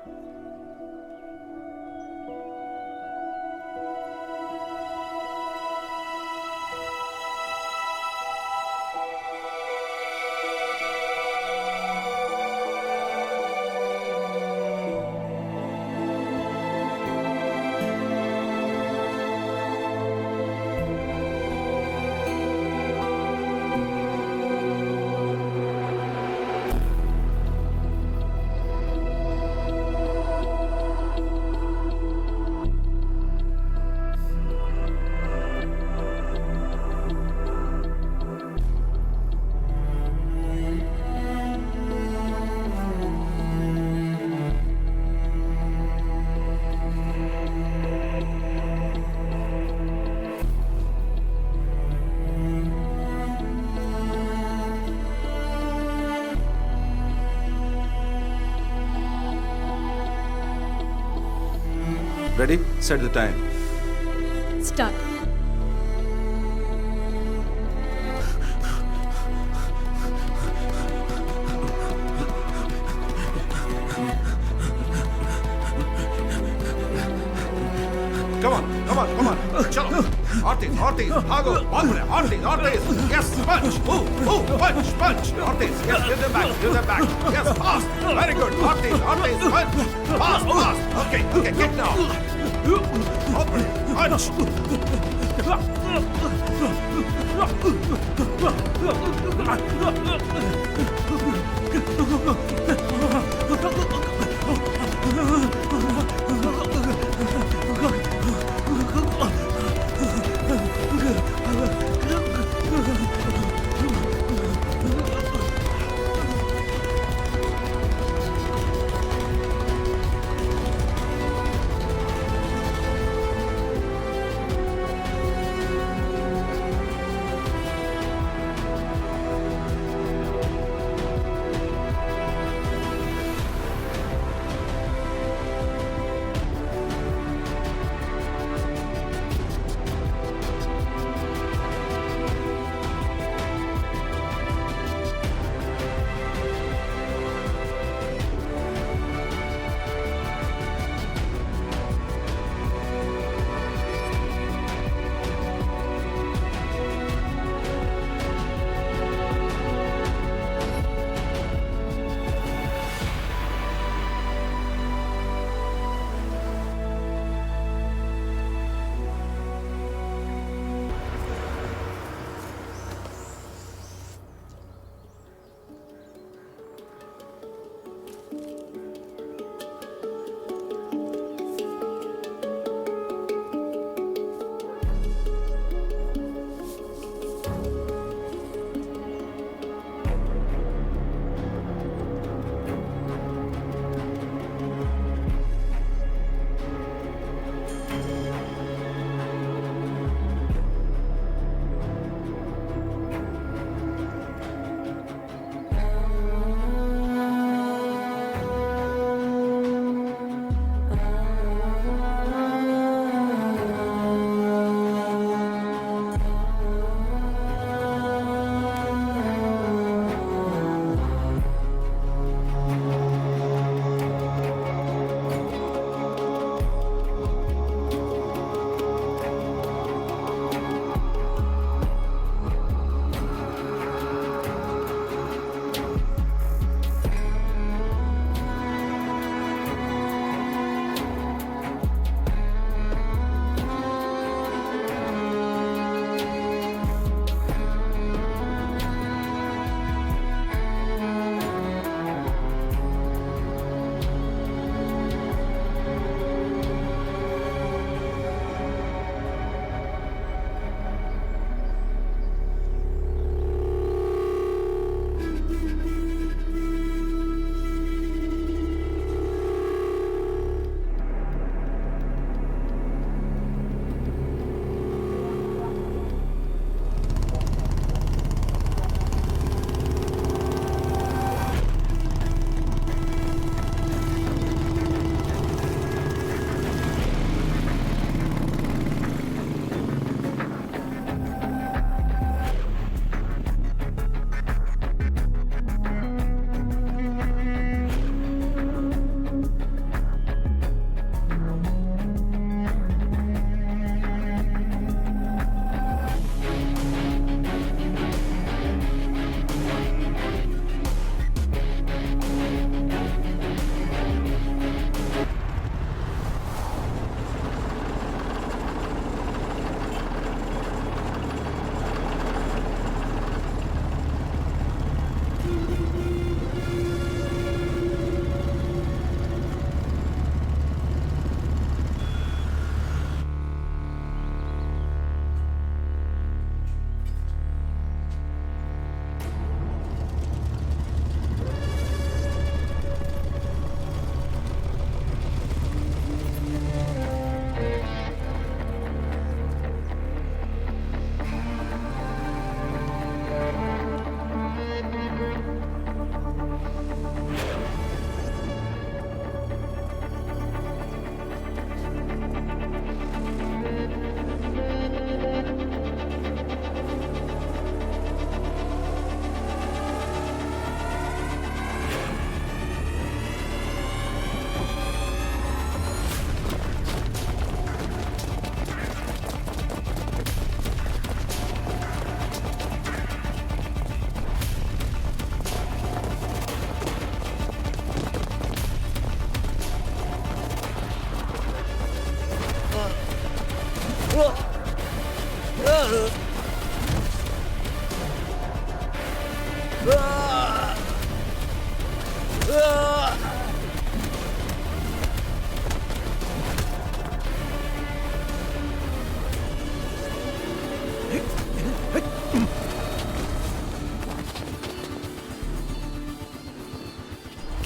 Speaker 1: Ready? Set the time.
Speaker 4: Start.
Speaker 13: Come on. चलो, और तेज, भागो, और तेज, yes, punch, move, punch, और तेज, yes, give them back, yes, fast, very good, और तेज, punch, fast, okay, get now, punch,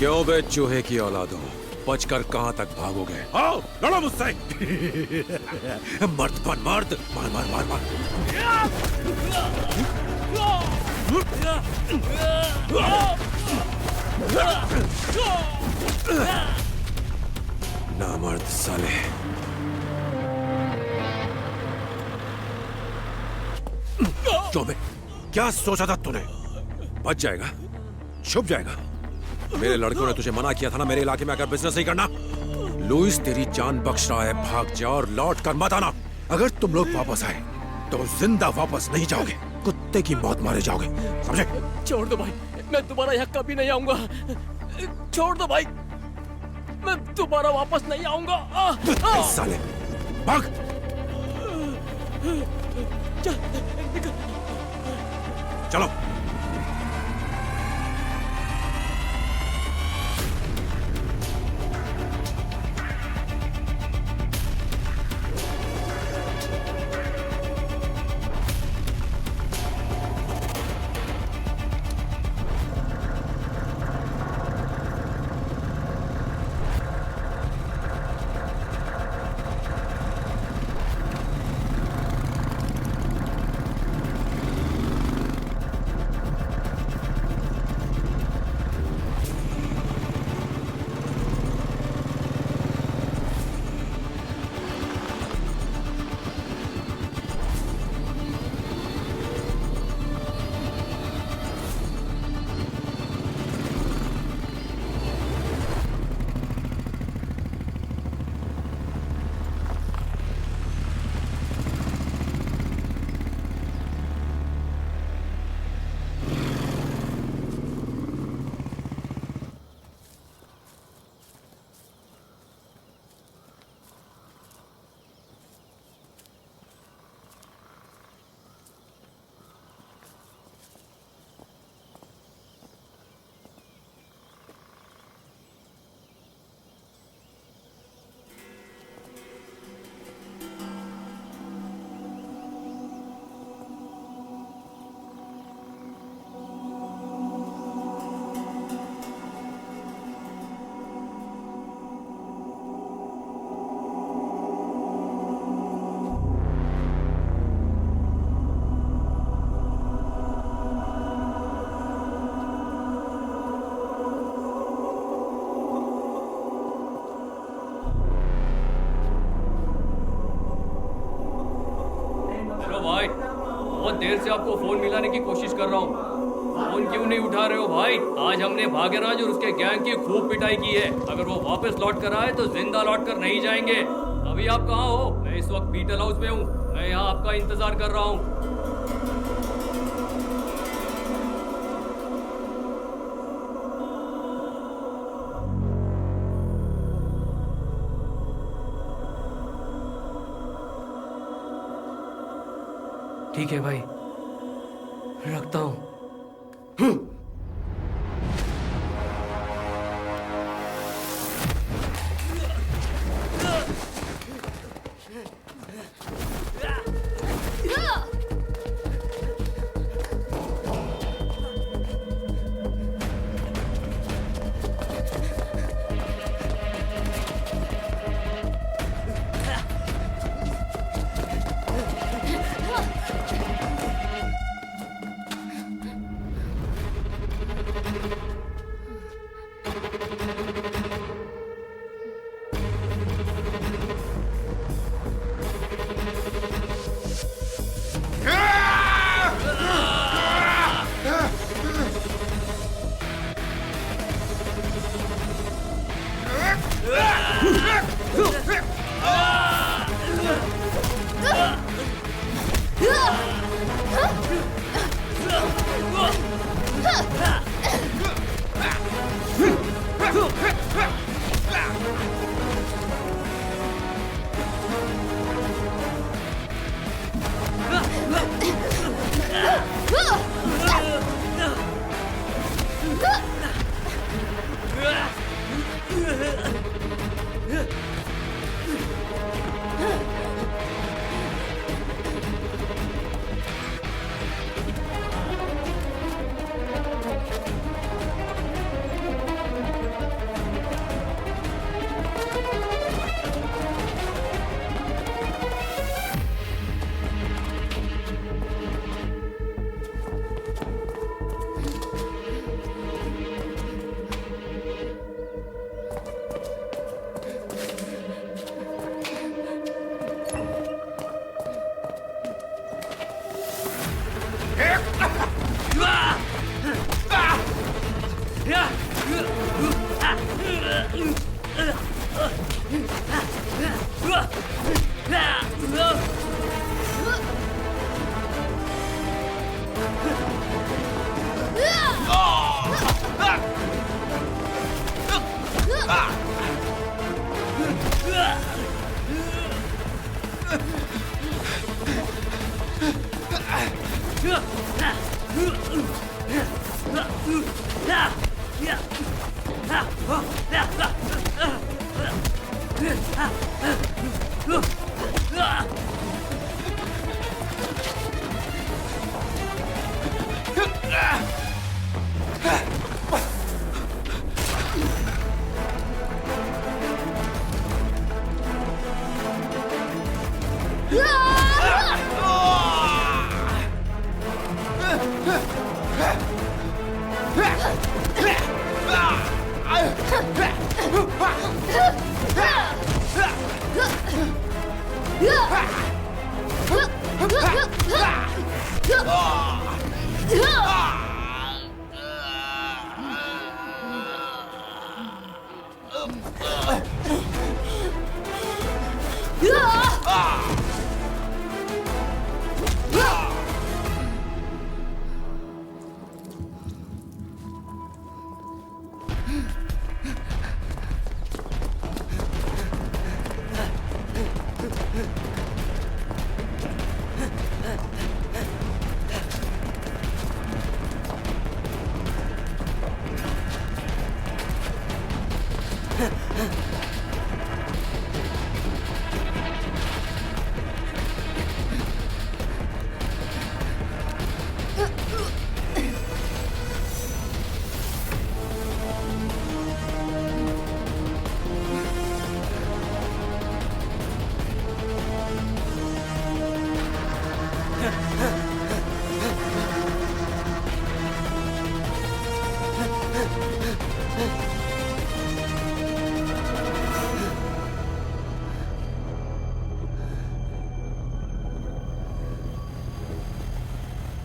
Speaker 17: क्यों बे चूहे की औलादों, बचकर कहां तक भागोगे? आओ लड़ो मुझसे। मर्द बन मर्द, मार मार मार मार। नामर्द साले। क्यों बे, क्या सोचा था तूने? बच जाएगा, छुप जाएगा। मेरे लड़कों ने तुझे मना किया था ना मेरे इलाके में आकर बिजनेस नहीं करना। लुइस तेरी जान बख्श रहा है, भाग जा और लौट कर मत आना। अगर तुम लोग वापस आए तो जिंदा वापस नहीं जाओगे, कुत्ते की मौत मारे जाओगे, समझे?
Speaker 3: छोड़ दो भाई, मैं दोबारा यहाँ कभी नहीं आऊंगा। छोड़ दो भाई, मैं दोबारा वापस नहीं आऊंगा।
Speaker 17: साले भाग। चलो।
Speaker 2: बहुत देर से आपको फोन मिलाने की कोशिश कर रहा हूँ, फोन क्यों नहीं उठा रहे हो भाई? आज हमने भाग्यराज और उसके गैंग की खूब पिटाई की है। अगर वो वापस लौट कर आए तो जिंदा लौट कर नहीं जाएंगे। अभी आप कहाँ हो? मैं इस वक्त बीटल हाउस में हूँ। मैं यहाँ आपका इंतजार कर रहा हूँ। ठीक है भाई, रखता हूँ।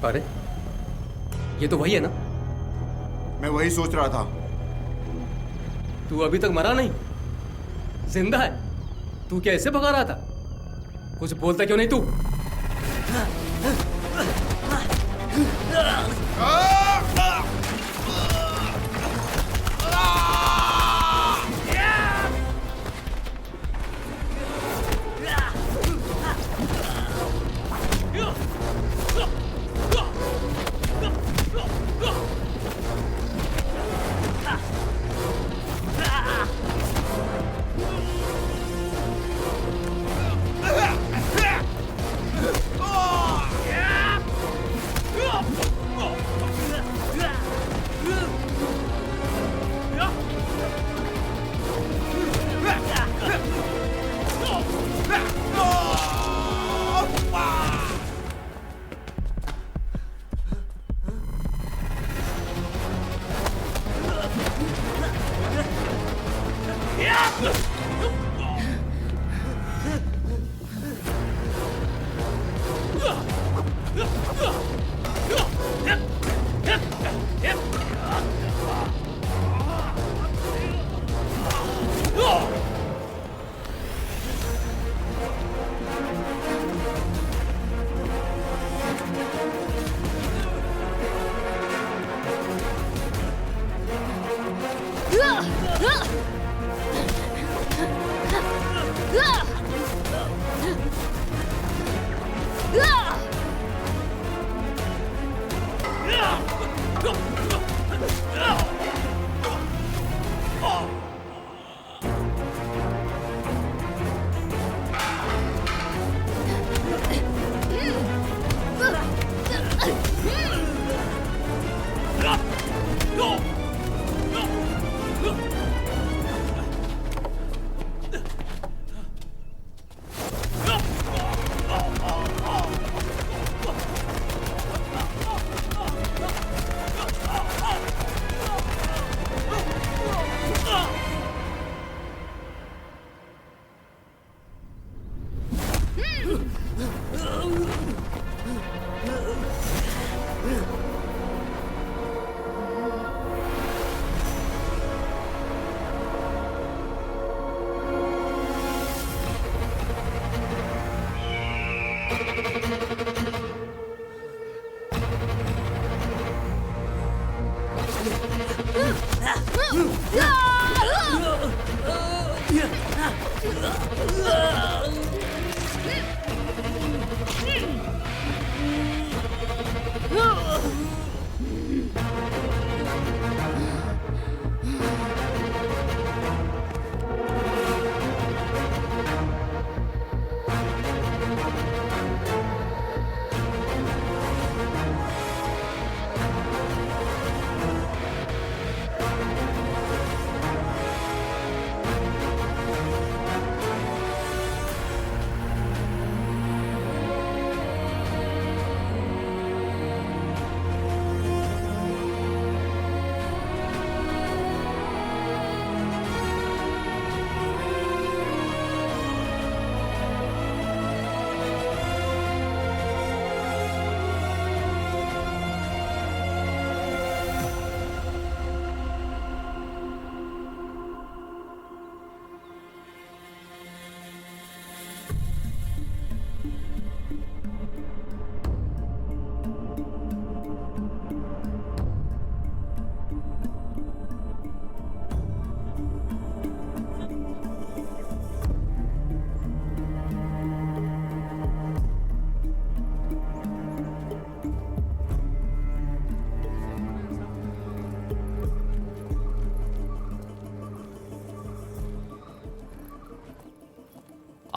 Speaker 3: अरे ये तो वही है ना?
Speaker 5: मैं वही सोच रहा था।
Speaker 3: तू अभी तक मरा नहीं, जिंदा है। तू क्या ऐसे भगा रहा था? कुछ बोलता क्यों नहीं तू?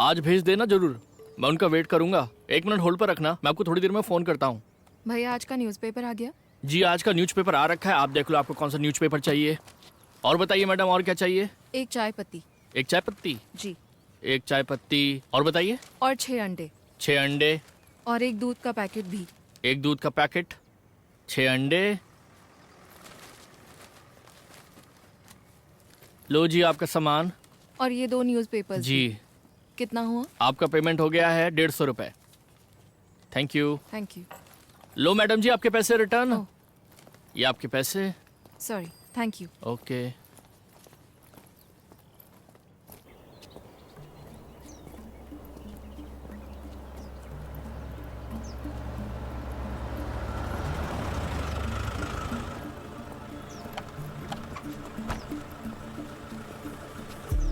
Speaker 15: आज भेज देना जरूर, मैं उनका वेट करूंगा। 1 मिनट होल्ड पर रखना, मैं आपको थोड़ी देर में फ़ोन करता हूँ।
Speaker 9: भैया आज का न्यूज़पेपर आ गया?
Speaker 15: जी आज का न्यूज़पेपर आ रखा है, आप देख लो आपको कौन सा न्यूज़पेपर चाहिए। और बताइए मैडम, और क्या चाहिए?
Speaker 9: एक चाय पत्ती।
Speaker 15: एक चाय पत्ती?
Speaker 9: जी।
Speaker 15: एक चाय पत्ती, और बताइए?
Speaker 9: और 6 अंडे।
Speaker 15: 6 अंडे।
Speaker 9: और एक दूध का पैकेट भी।
Speaker 15: एक दूध का पैकेट, 6 अंडे। लो जी आपका सामान।
Speaker 9: और ये 2 न्यूज़पेपर
Speaker 15: जी।
Speaker 9: कितना हुआ?
Speaker 15: आपका पेमेंट हो गया है 150 रुपये। Thank you.
Speaker 9: Thank you.
Speaker 15: लो मैडम जी आपके पैसे रिटर्न। ये आपके पैसे।
Speaker 9: Sorry, thank you.
Speaker 15: ओके।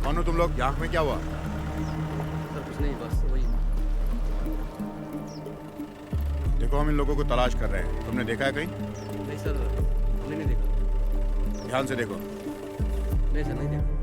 Speaker 5: कौन हो तुम लोग? यहाँ में क्या हुआ?
Speaker 3: सर कुछ नहीं, बस वही।
Speaker 5: देखो हम इन लोगों को तलाश कर रहे हैं, तुमने देखा है कहीं?
Speaker 3: नहीं सर, हमने नहीं देखा।
Speaker 5: ध्यान से देखो।
Speaker 3: नहीं सर, नहीं देखा।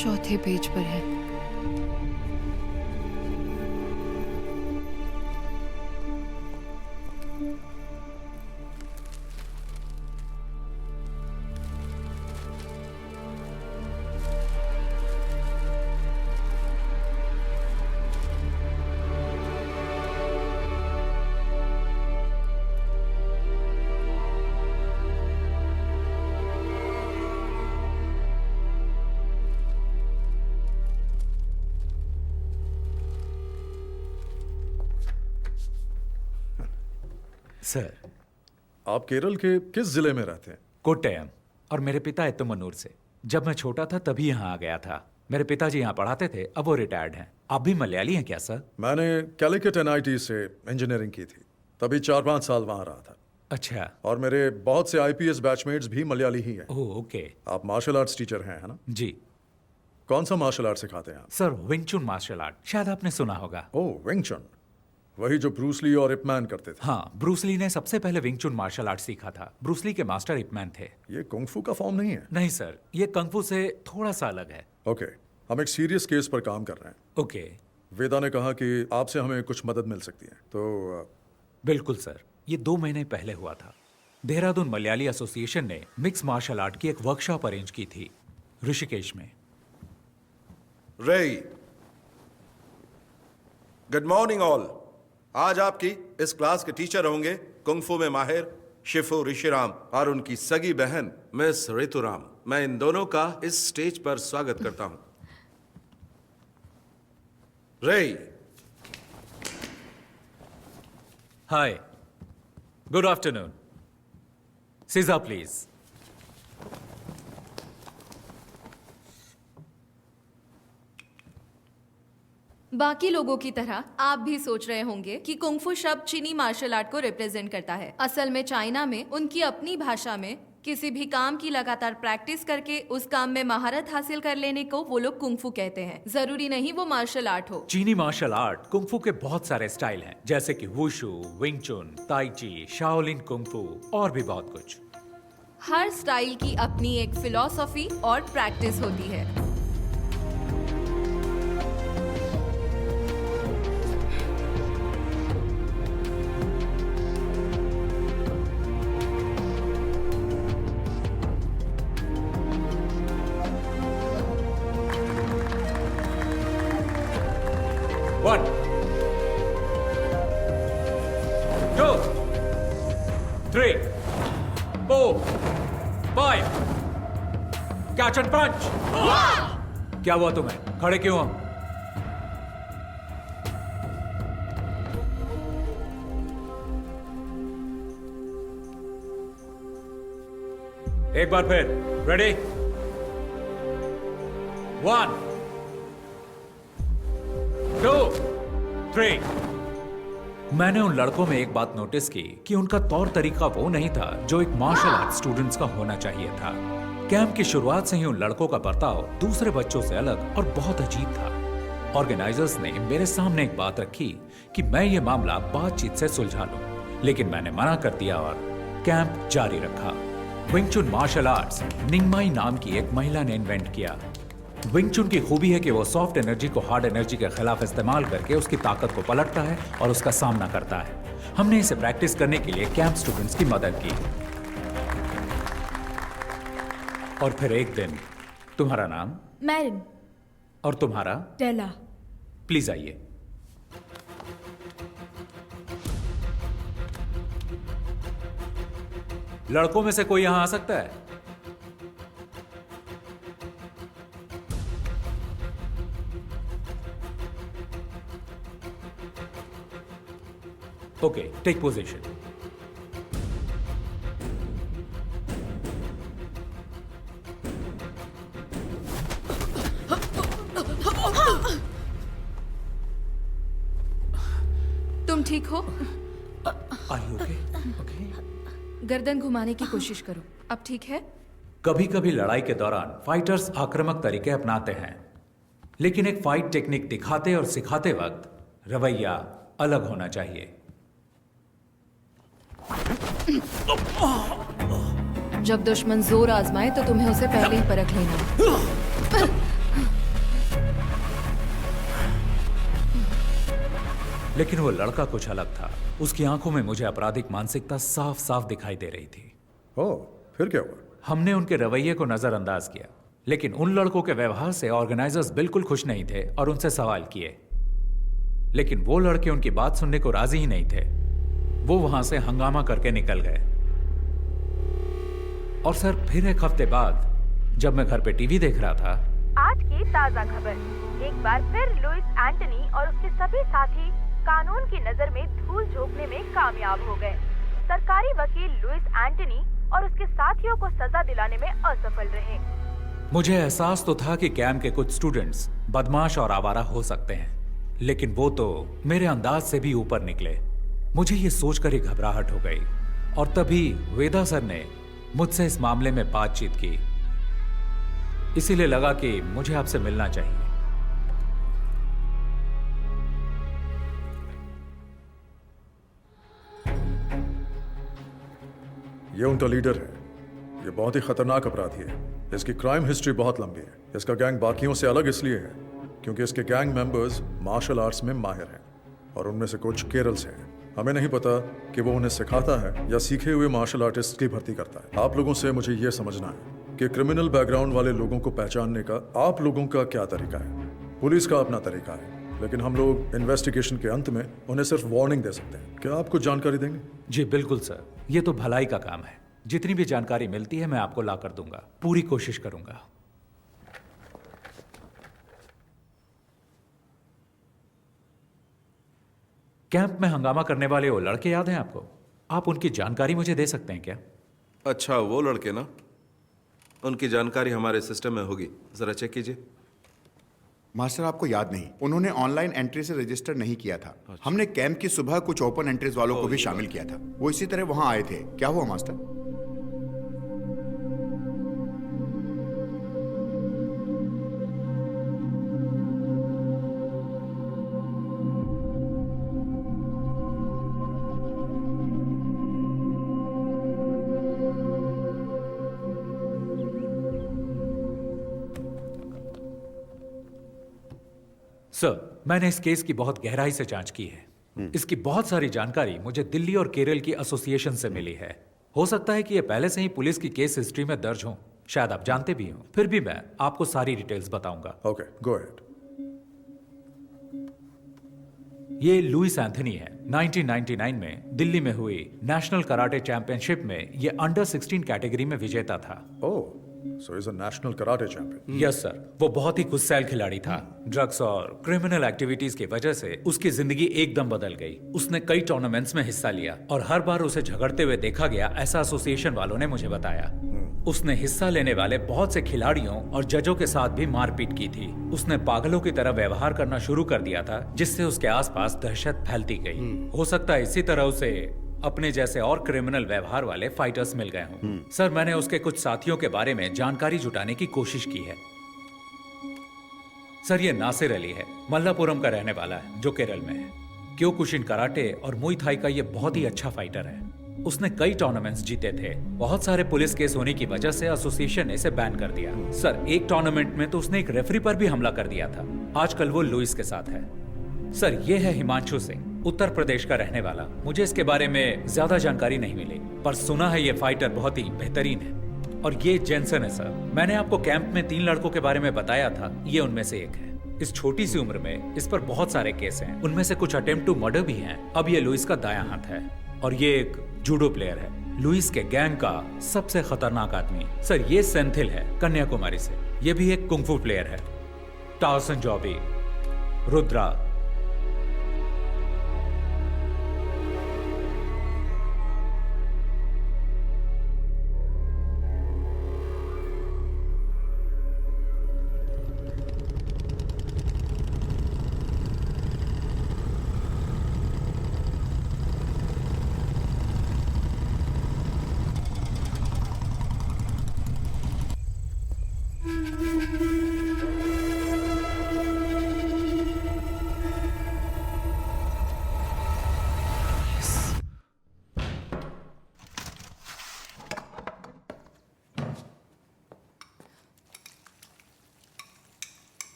Speaker 9: चौथे पेज पर है।
Speaker 18: सर,
Speaker 7: आप केरल के किस जिले में रहते हैं?
Speaker 18: कोट्टयम। और मेरे पिता एत्तमनूर से। जब मैं छोटा था तभी यहाँ आ गया था। मेरे पिताजी यहाँ पढ़ाते थे, अब वो रिटायर्ड हैं। आप भी मलयाली हैं क्या सर?
Speaker 7: मैंने कैलिकट NIT से इंजीनियरिंग की थी, तभी 4-5 साल वहाँ रहा था।
Speaker 18: अच्छा।
Speaker 7: और मेरे बहुत से IPS बैचमेट्स भी मलयाली ही हैं।
Speaker 18: Oh okay.
Speaker 7: आप मार्शल आर्ट्स टीचर हैं, है ना?
Speaker 18: जी।
Speaker 7: कौन सा मार्शल आर्ट सिखाते हैं आप?
Speaker 18: सर विंग चुन मार्शल आर्ट, शायद आपने सुना होगा।
Speaker 7: ओह विंग चुन, वही जो ब्रूस ली और इपमैन करते थे।
Speaker 18: हाँ, ब्रूस ली ने सबसे पहले विंग चुन मार्शल आर्ट सीखा था। ब्रूस ली के मास्टर इपमैन थे।
Speaker 7: ये कुंग-फू का फॉर्म नहीं है?
Speaker 18: नहीं सर, ये कंग-फू से थोड़ा सा अलग है।
Speaker 7: ओके, हम एक सीरियस केस पर काम कर रहे हैं।
Speaker 18: ओके।
Speaker 7: वेदा ने कहा कि आपसे हमें कुछ मदद मिल सकती है, तो
Speaker 18: बिल्कुल सर, ये 2 महीने पहले हुआ था। देहरादून मलयाली एसोसिएशन ने मिक्स मार्शल आर्ट की एक वर्कशॉप अरेंज की थी ऋषिकेश में।
Speaker 1: रेई, गुड मॉर्निंग ऑल। आज आपकी इस क्लास के टीचर होंगे कुंग-फू में माहिर शिफू ऋषिराम और उनकी सगी बहन मिस ऋतुराम। मैं इन दोनों का इस स्टेज पर स्वागत करता हूं। रेई।
Speaker 18: हाय, गुड आफ्टरनून। सीजा प्लीज।
Speaker 9: बाकी लोगों की तरह आप भी सोच रहे होंगे कि कुंग-फू शब्द चीनी मार्शल आर्ट को रिप्रेजेंट करता है। असल में चाइना में उनकी अपनी भाषा में किसी भी काम की लगातार प्रैक्टिस करके उस काम में महारत हासिल कर लेने को वो लोग कुंग-फू कहते हैं। जरूरी नहीं वो मार्शल आर्ट हो।
Speaker 18: चीनी मार्शल आर्ट कुंग-फू के बहुत सारे स्टाइल हैं, जैसे कि वुशु, विंग चुन, ताई ची, शाओलिन कुंग-फू और भी बहुत कुछ।
Speaker 9: हर स्टाइल की अपनी एक फिलॉसफी और प्रैक्टिस होती है।
Speaker 18: 5 कैच एंड पंच। क्या हुआ तुम्हें? खड़े क्यों हो? एक बार फिर। रेडी? 1 2 3। मैंने उन लड़कों में एक बात नोटिस की कि उनका तौर तरीका वो नहीं था जो एक मार्शल आर्ट स्टूडेंट्स का होना चाहिए था। कैंप की शुरुआत से ही उन लड़कों का बर्ताव दूसरे बच्चों से अलग और बहुत अजीब था। ऑर्गेनाइजर्स ने मेरे सामने एक बात रखी कि मैं ये मामला बातचीत से सुलझा लूं, लेकिन मैंने मना कर दिया और कैंप जारी रखा। विंग चुन मार्शल आर्ट्स निंगमाई नाम की एक महिला ने इन्वेंट किया। विंग चुन की खूबी है कि वो सॉफ्ट एनर्जी को हार्ड एनर्जी के खिलाफ इस्तेमाल करके उसकी ताकत को पलटता है और उसका सामना करता है। हमने इसे प्रैक्टिस करने के लिए कैंप स्टूडेंट्स की मदद की। और फिर एक दिन, तुम्हारा नाम?
Speaker 6: मैरिन।
Speaker 18: और तुम्हारा?
Speaker 6: टेला।
Speaker 18: प्लीज आइए। लड़कों में से कोई यहां आ सकता है? Okay, take position.
Speaker 9: तुम ठीक हो?
Speaker 18: Are you okay?
Speaker 9: गर्दन घुमाने की कोशिश करो। अब ठीक है?
Speaker 18: कभी कभी लड़ाई के दौरान फाइटर्स आक्रामक तरीके अपनाते हैं, लेकिन एक फाइट टेक्निक दिखाते और सिखाते वक्त रवैया अलग होना चाहिए।
Speaker 9: जब दुश्मन जोर आजमाए तो तुम्हें उसे पहले ही परख लेना।
Speaker 18: लेकिन वो लड़का कुछ अलग था। उसकी आंखों में मुझे आपराधिक मानसिकता साफ साफ दिखाई दे रही थी।
Speaker 7: ओह, फिर क्या हुआ?
Speaker 18: हमने उनके रवैये को नजरअंदाज किया, लेकिन उन लड़कों के व्यवहार से ऑर्गेनाइजर्स बिल्कुल खुश नहीं थे और उनसे सवाल किए, लेकिन वो लड़के उनकी बात सुनने को राजी ही नहीं थे। वो वहां से हंगामा करके निकल गए। और सर, फिर एक हफ्ते बाद जब मैं घर पे टीवी देख रहा था,
Speaker 19: आज की ताजा खबर। एक बार फिर लुइस एंटनी और उसके सभी साथी कानून की नजर में धूल झोंकने में कामयाब हो गए। सरकारी वकील लुइस एंटनी और उसके साथियों को सजा दिलाने में असफल रहे।
Speaker 18: मुझे एहसास तो था कि कैंप के कुछ स्टूडेंट्स बदमाश और आवारा हो सकते हैं, लेकिन वो तो मेरे अंदाज से भी ऊपर निकले। मुझे ये सोचकर ही घबराहट हो गई और तभी वेदा सर ने मुझसे इस मामले में बातचीत की। इसीलिए लगा कि मुझे आपसे मिलना चाहिए।
Speaker 7: ये उनका लीडर है। ये बहुत ही खतरनाक अपराधी है। इसकी क्राइम हिस्ट्री बहुत लंबी है। इसका गैंग बाकियों से अलग इसलिए है क्योंकि इसके गैंग मेंबर्स मार्शल आर्ट्स में माहिर हैं और उनमें से कुछ केरल से हैं। हमें नहीं पता कि वो उन्हें सिखाता है या सीखे हुए मार्शल आर्टिस्ट की भर्ती करता है। आप लोगों से मुझे यह समझना है कि क्रिमिनल बैकग्राउंड वाले लोगों को पहचानने का आप लोगों का क्या तरीका है। पुलिस का अपना तरीका है, लेकिन हम लोग इन्वेस्टिगेशन के अंत में उन्हें सिर्फ वार्निंग दे सकते हैं। क्या आप कुछ जानकारी देंगे?
Speaker 18: जी बिल्कुल सर, ये तो भलाई का काम है। जितनी भी जानकारी मिलती है मैं आपको ला कर दूंगा। पूरी कोशिश करूंगा। कैंप में हंगामा करने वाले वो लड़के याद हैं आपको? आप उनकी जानकारी मुझे दे सकते हैं क्या?
Speaker 1: अच्छा, वो लड़के ना, उनकी जानकारी हमारे सिस्टम में होगी, जरा चेक कीजिए।
Speaker 5: मास्टर, आपको याद नहीं, उन्होंने ऑनलाइन एंट्री से रजिस्टर नहीं किया था। हमने कैंप की सुबह कुछ ओपन एंट्रीज वालों को भी शामिल किया था। वो इसी तरह वहां आए थे। क्या हुआ मास्टर?
Speaker 18: सर, मैंने इस केस की बहुत गहराई से जांच की है। इसकी बहुत सारी जानकारी मुझे दिल्ली और केरल की एसोसिएशन से मिली है। हो सकता है कि ये पहले से ही पुलिस की केस हिस्ट्री में दर्ज हो, शायद आप जानते भी हो। फिर भी मैं आपको सारी डिटेल्स बताऊंगा।
Speaker 7: Okay, go ahead.
Speaker 18: ये लुइस एंथनी है। 1999 में दिल्ली में हुई नेशनल कराटे चैंपियनशिप में ये अंडर 16 कैटेगरी में विजेता था।
Speaker 7: Oh, so he's a national karate champion.
Speaker 18: Yes sir, वो बहुत ही गुस्सैल खिलाड़ी था। ड्रग्स और क्रिमिनल एक्टिविटीज की वजह से उसकी जिंदगी एकदम बदल गई। उसने कई टूर्नामेंट्स में हिस्सा लिया और हर बार उसे झगड़ते हुए देखा गया, ऐसा एसोसिएशन वालों ने मुझे बताया। उसने हिस्सा लेने वाले बहुत से खिलाड़ियों और जजों के साथ भी मारपीट की थी। उसने पागलों की तरह व्यवहार करना शुरू कर दिया था, जिससे उसके आसपास दहशत फैलती गई। हो सकता है इसी तरह उसे अपने जैसे और क्रिमिनल व्यवहार वाले फाइटर्स मिल गए हों। सर, मैंने उसके कुछ साथियों के बारे में जानकारी जुटाने की कोशिश की है। सर, ये नासिर अली है, मल्लापुरम का रहने वाला है, जो केरल में है। क्योकुशिन कराटे और मुई थाई का ये बहुत ही अच्छा फाइटर है। उसने कई टूर्नामेंट्स जीते थे। बहुत सारे पुलिस केस होने की वजह से एसोसिएशन ने इसे बैन कर दिया। सर, एक टूर्नामेंट में तो उसने एक रेफरी पर भी हमला कर दिया था। आजकल वो लुइस के साथ है। सर, ये है हिमांशु सिंह, उत्तर प्रदेश का रहने वाला। मुझे इसके बारे में ज्यादा जानकारी नहीं मिली, पर सुना है ये फाइटर बहुत ही बेहतरीन है। और ये जेंसन है सर। मैंने आपको कैंप में 3 लड़कों के बारे में बताया था, ये उनमें से एक है। इस छोटी सी उम्र में इस पर बहुत सारे केस हैं, उनमें से कुछ अटेम्प्ट टू मर्डर भी हैं। अब ये लुइस का दायां हाथ है और ये एक जूडो प्लेयर है। लुइस के गैंग का सबसे खतरनाक आदमी सर ये सेंथिल है, कन्याकुमारी से। ये भी एक कुंफू प्लेयर है। टाउसन जॉबी, रुद्रा।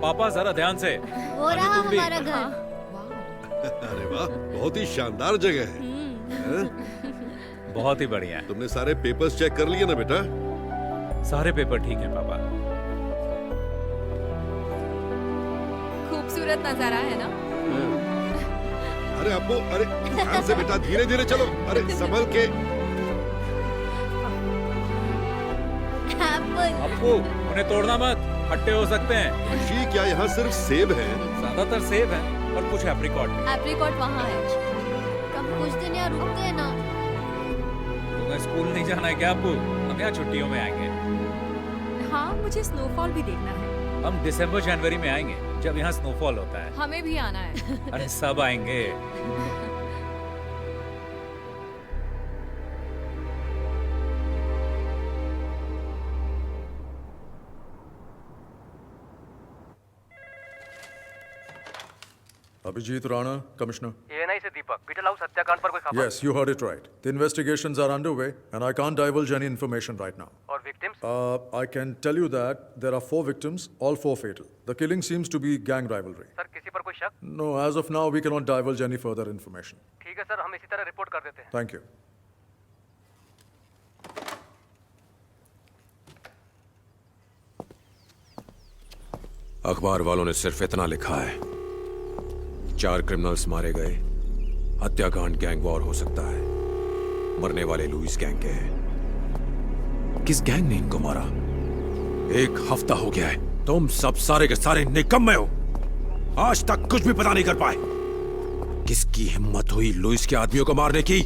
Speaker 18: पापा जरा ध्यान से।
Speaker 11: वो रहा हमारा घर।
Speaker 13: अरे वाह, बहुत ही शानदार जगह है।
Speaker 18: बहुत ही बढ़िया।
Speaker 13: तुमने सारे पेपर्स चेक कर लिए ना बेटा?
Speaker 18: सारे पेपर ठीक हैं पापा।
Speaker 9: खूबसूरत नजारा है ना?
Speaker 13: अरे अप्पू, अरे ध्यान से बेटा, धीरे धीरे चलो। अरे संभल के।
Speaker 18: अप्पू, उन्हें तोड़ना मत, खट्टे हो सकते हैं।
Speaker 13: ऋषि, क्या यहाँ सिर्फ सेब है?
Speaker 18: ज्यादातर सेब है और कुछ एप्रिकॉट।
Speaker 9: एप्रिकॉट वहाँ है।
Speaker 11: कब कुछ दिन यहाँ रुकते हैं ना।
Speaker 18: तुम्हें स्कूल नहीं जाना है क्या अप्पू? हम यहाँ छुट्टियों में आएंगे।
Speaker 9: हाँ, मुझे स्नोफॉल भी देखना है।
Speaker 18: हम दिसंबर जनवरी में आएंगे, जब यहाँ स्नोफॉल होता है।
Speaker 9: हमें भी आना है।
Speaker 18: अरे सब आएंगे।
Speaker 7: Abhijit Rana, Commissioner.
Speaker 12: ANI से दीपक, बीटल हाउस हत्याकांड पर कोई खबर?
Speaker 7: Yes, you heard it right. The investigations are underway, and I can't divulge any information right now.
Speaker 12: और victims?
Speaker 7: I can tell you that there are 4 victims, all 4 fatal. The killing seems to be gang rivalry.
Speaker 12: Sir, किसी पर कोई शक?
Speaker 7: No, as of now, we cannot divulge any further information.
Speaker 12: ठीक है sir, हम इसी तरह रिपोर्ट कर देते हैं।
Speaker 7: Thank you.
Speaker 17: अखबार वालों ने सिर्फ इतना लिखा है, 4 क्रिमिनल्स मारे गए, हत्याकांड गैंग वॉर हो सकता है, मरने वाले लुइस गैंग के हैं। किस गैंग ने इनको मारा? 1 हफ्ता हो गया है, तुम सब सारे के सारे निकम्मे हो, आज तक कुछ भी पता नहीं कर पाए। किसकी हिम्मत हुई लुइस के आदमियों को मारने की?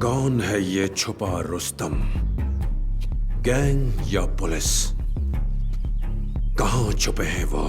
Speaker 17: कौन है ये छुपा रुस्तम? गैंग या पुलिस? कहां छुपे हैं वो?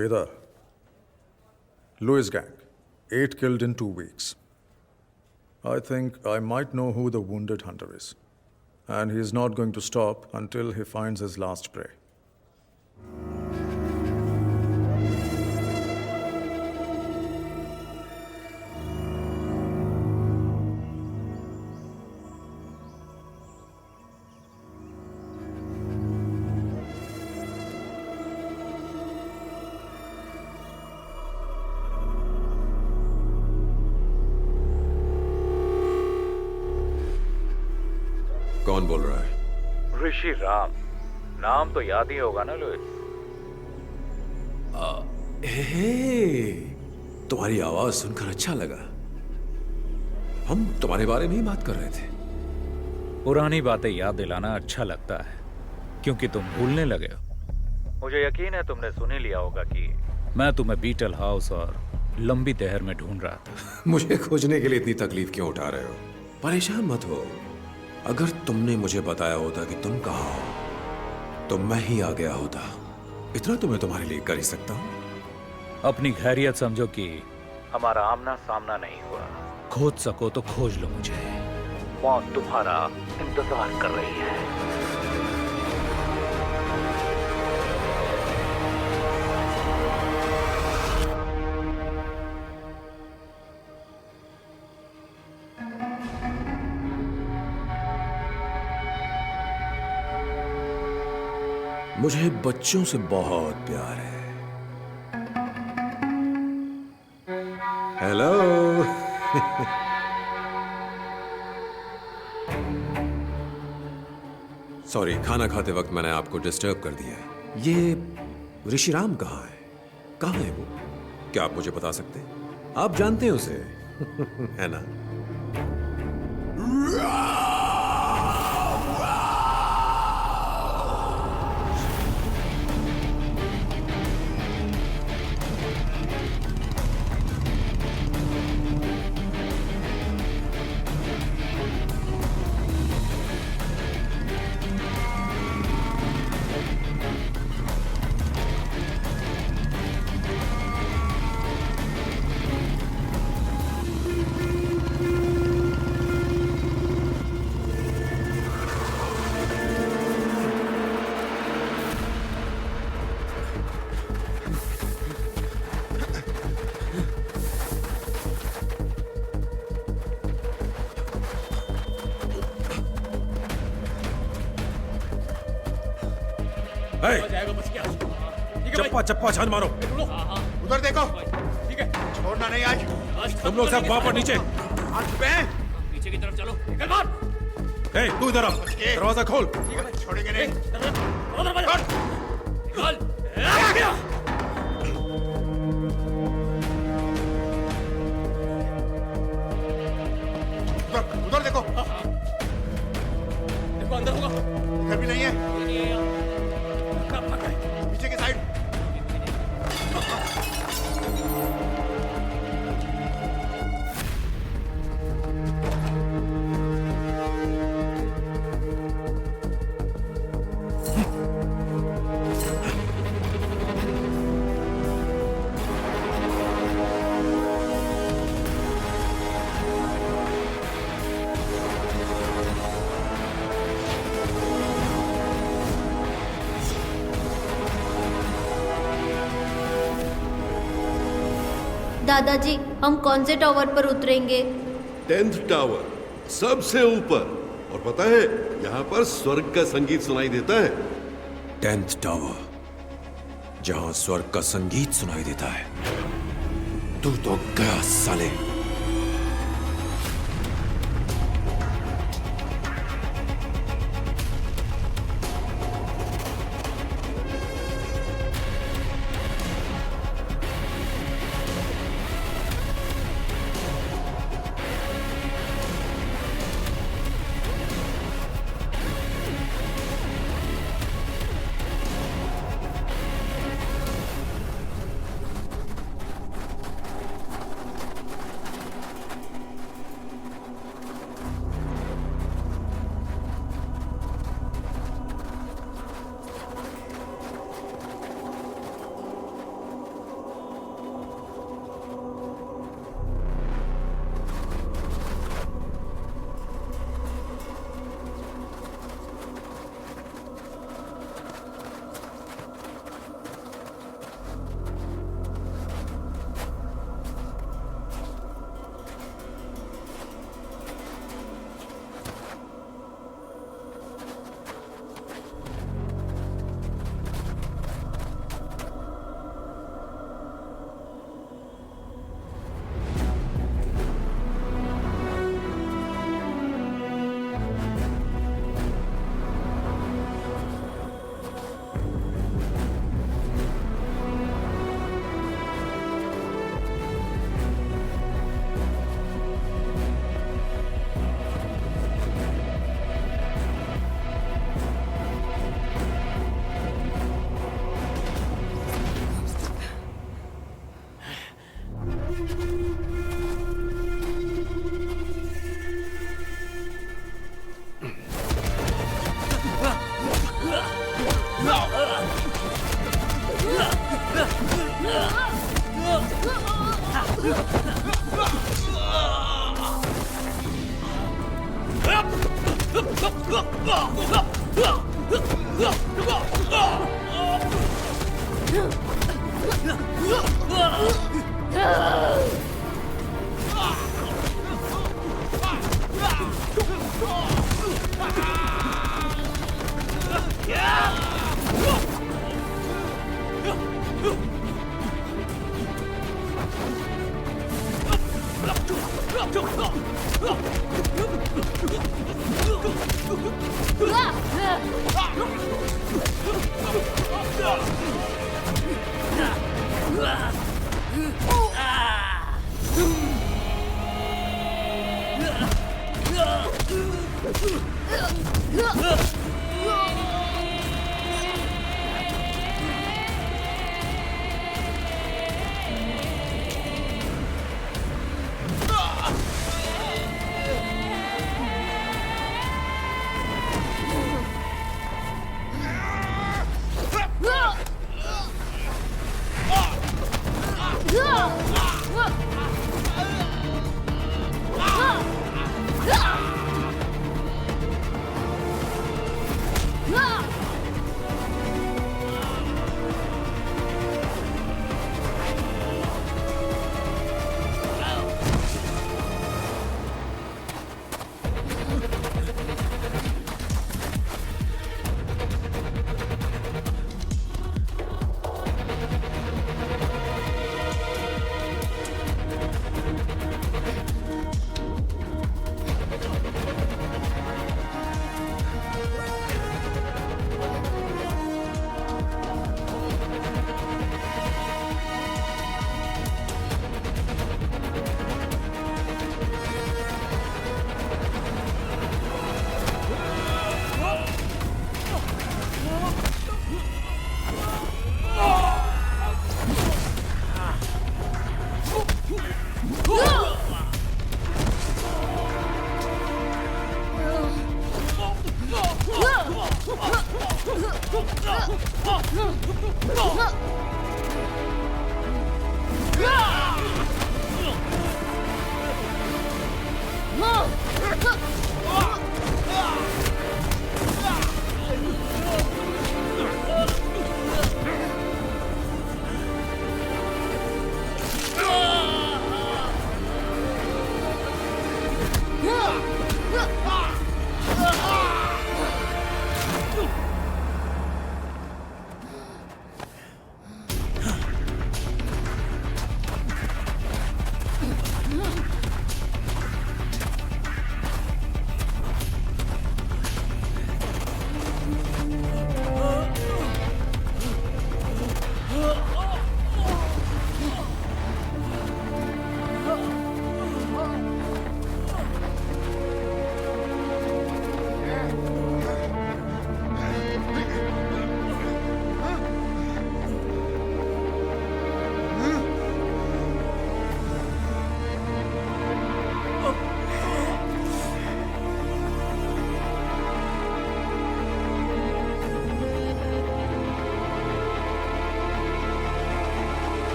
Speaker 7: Vedar, Lewis gang, 8 killed in 2 weeks. I think I might know who the wounded hunter is. And he is not going to stop until he finds his last prey.
Speaker 17: कौन बोल रहा है?
Speaker 12: ऋषि राम। नाम तो याद ही होगा ना लुइस?
Speaker 17: हे, तुम्हारी आवाज सुनकर अच्छा लगा। हम तुम्हारे बारे में ही बात कर रहे थे।
Speaker 12: पुरानी बातें याद दिलाना अच्छा लगता है, क्योंकि तुम भूलने लगे हो। मुझे यकीन है तुमने सुन ही लिया होगा कि मैं तुम्हें बीटल हाउस और लंबी तहर में ढूंढ रहा था।
Speaker 17: मुझे खोजने के लिए इतनी तकलीफ क्यों उठा रहे हो? परेशान मत हो। अगर तुमने मुझे बताया होता कि तुम कहाँ हो, तो मैं ही आ गया होता। इतना तो मैं तुम्हारे लिए कर ही सकता हूँ।
Speaker 12: अपनी खैरियत समझो कि हमारा आमना सामना नहीं हुआ। खोज सको तो खोज लो मुझे, मौत तुम्हारा इंतजार कर रही है।
Speaker 17: मुझे बच्चों से बहुत प्यार है। हेलो। सॉरी, खाना खाते वक्त मैंने आपको डिस्टर्ब कर दिया। ये ऋषिराम कहाँ है? कहाँ है वो? क्या आप मुझे बता सकते हैं? आप जानते हैं उसे है ना?
Speaker 7: चप्पा चप्पा छान मारो।
Speaker 5: उधर देखो।
Speaker 15: ठीक है,
Speaker 5: छोड़ना नहीं आज।
Speaker 7: तुम लोग सब वहां पर नीचे।
Speaker 15: पीछे की तरफ चलो। निकल बाहर।
Speaker 7: ए, तू इधर आ, दरवाजा खोल।
Speaker 5: छोड़ेंगे नहीं। उधर देखो।
Speaker 15: देखो अंदर होगा।
Speaker 5: इधर भी नहीं है। पीछे की साइड।
Speaker 11: दादाजी, हम कौन से टावर पर उतरेंगे?
Speaker 20: 10th टावर, सबसे ऊपर। और पता है, यहाँ पर स्वर्ग का संगीत सुनाई देता है।
Speaker 17: 10th टावर, जहां स्वर्ग का संगीत सुनाई देता है। तू तो गया साले।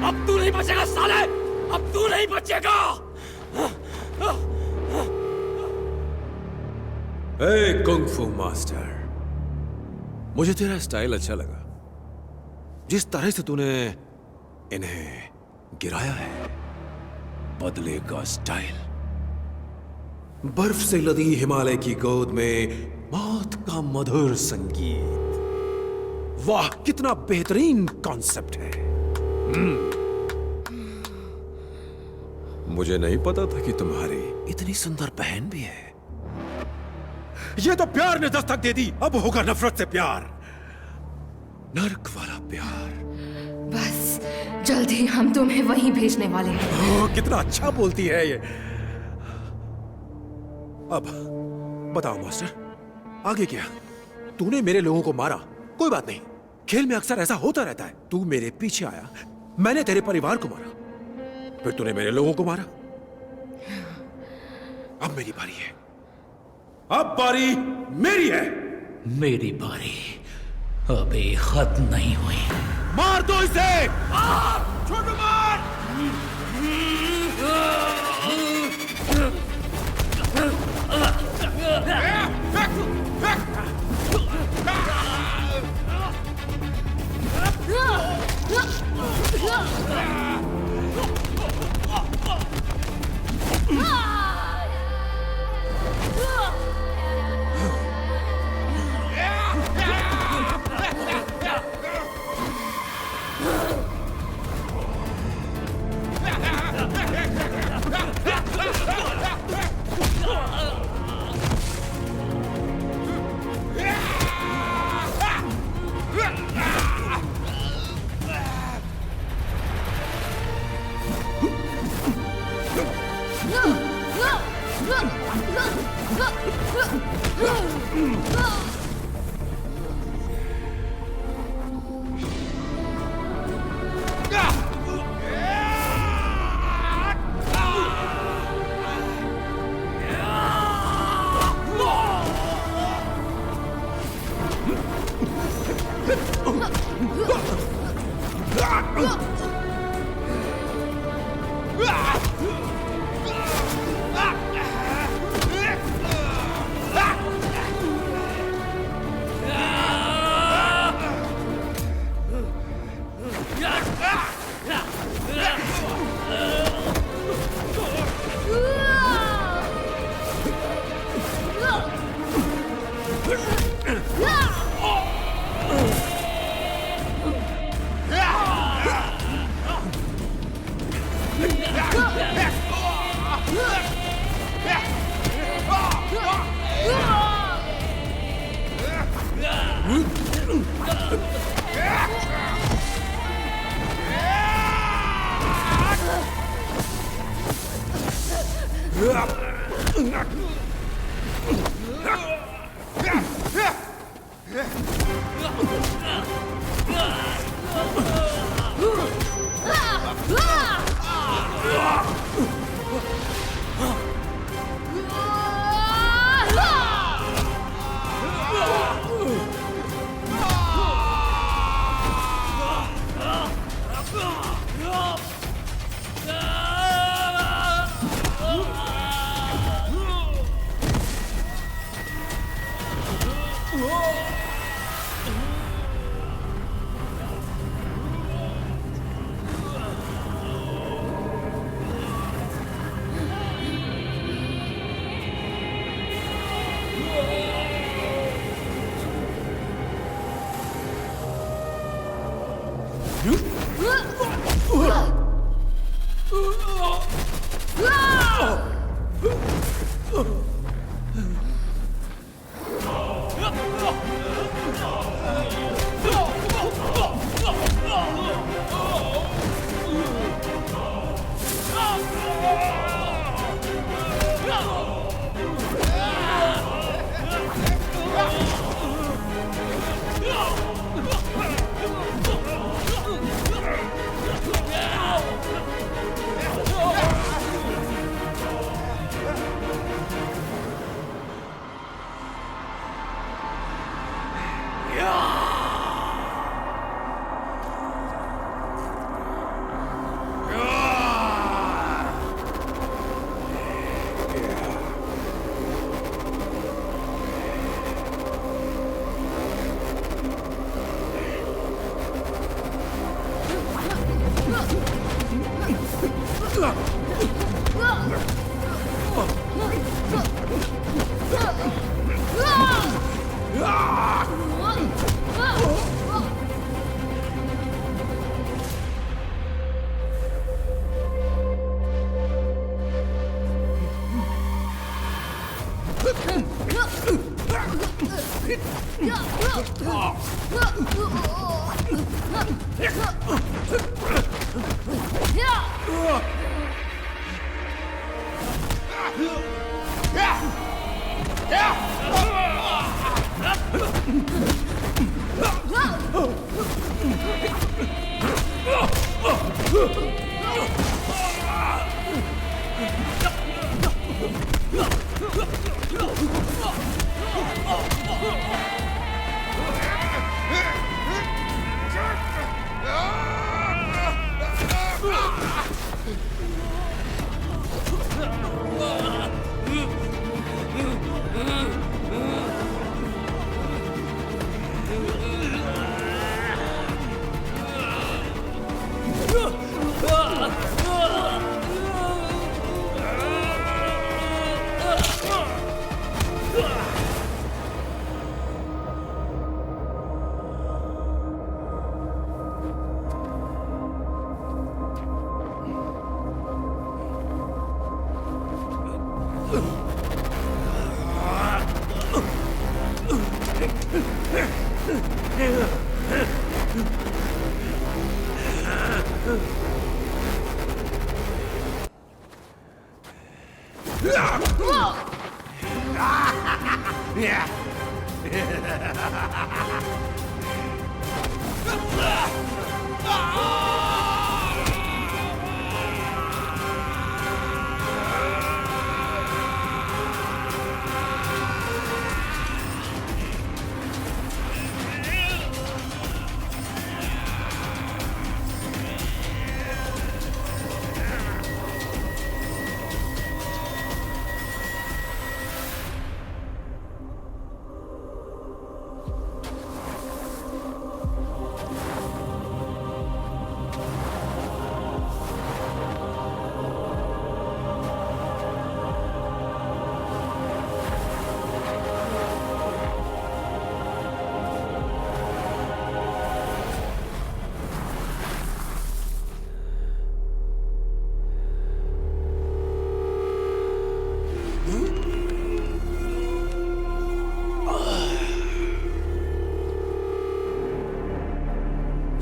Speaker 3: अब तू नहीं बचेगा साले, अब तू नहीं बचेगा।
Speaker 17: ए कुंग-फू मास्टर, मुझे तेरा स्टाइल अच्छा लगा। जिस तरह से तूने इन्हें गिराया है, बदले का स्टाइल। बर्फ से लदी हिमालय की गोद में मौत का मधुर संगीत। वाह, कितना बेहतरीन कॉन्सेप्ट है। मुझे नहीं पता था कि तुम्हारी इतनी सुंदर बहन भी है। ये तो प्यार ने दस्तक दे दी, अब होगा नफरत से प्यार, नर्क वाला प्यार।
Speaker 9: बस जल्दी हम तुम्हें वहीं भेजने वाले हैं।
Speaker 17: ओह, कितना अच्छा बोलती है ये। अब बताओ मास्टर, आगे क्या? तूने मेरे लोगों को मारा, कोई बात नहीं, खेल में अक्सर ऐसा होता रहता है। तू मेरे पीछे आया, मैंने तेरे परिवार को मारा, फिर तूने मेरे लोगों को मारा। अब मेरी बारी है।
Speaker 13: अब बारी मेरी है।
Speaker 12: मेरी बारी अभी खत्म नहीं हुई।
Speaker 13: मार दो इसे। छोटू मार।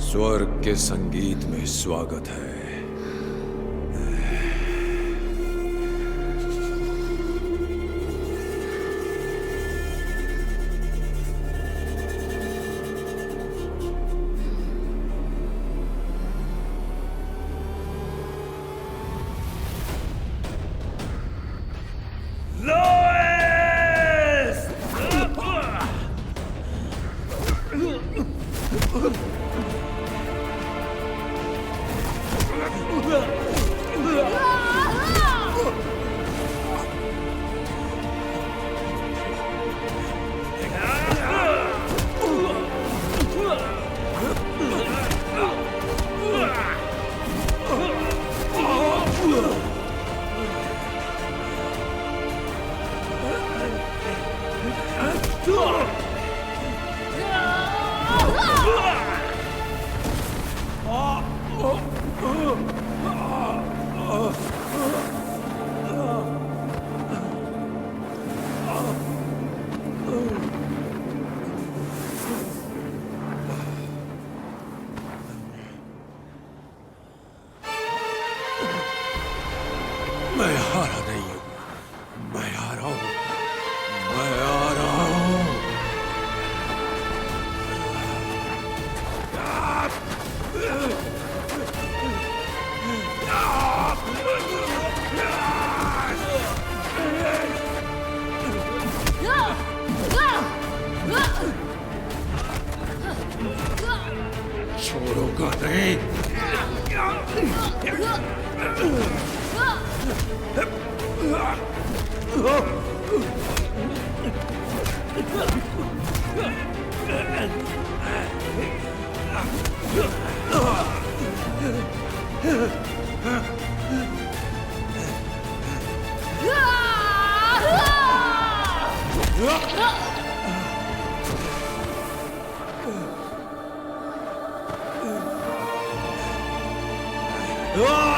Speaker 17: स्वर्ग के संगीत में स्वागत है। मैं हारा नहीं हूं, मैं आ रहा हूं, मैं आ रहा हूं। छोड़ूंगा नहीं। Ah!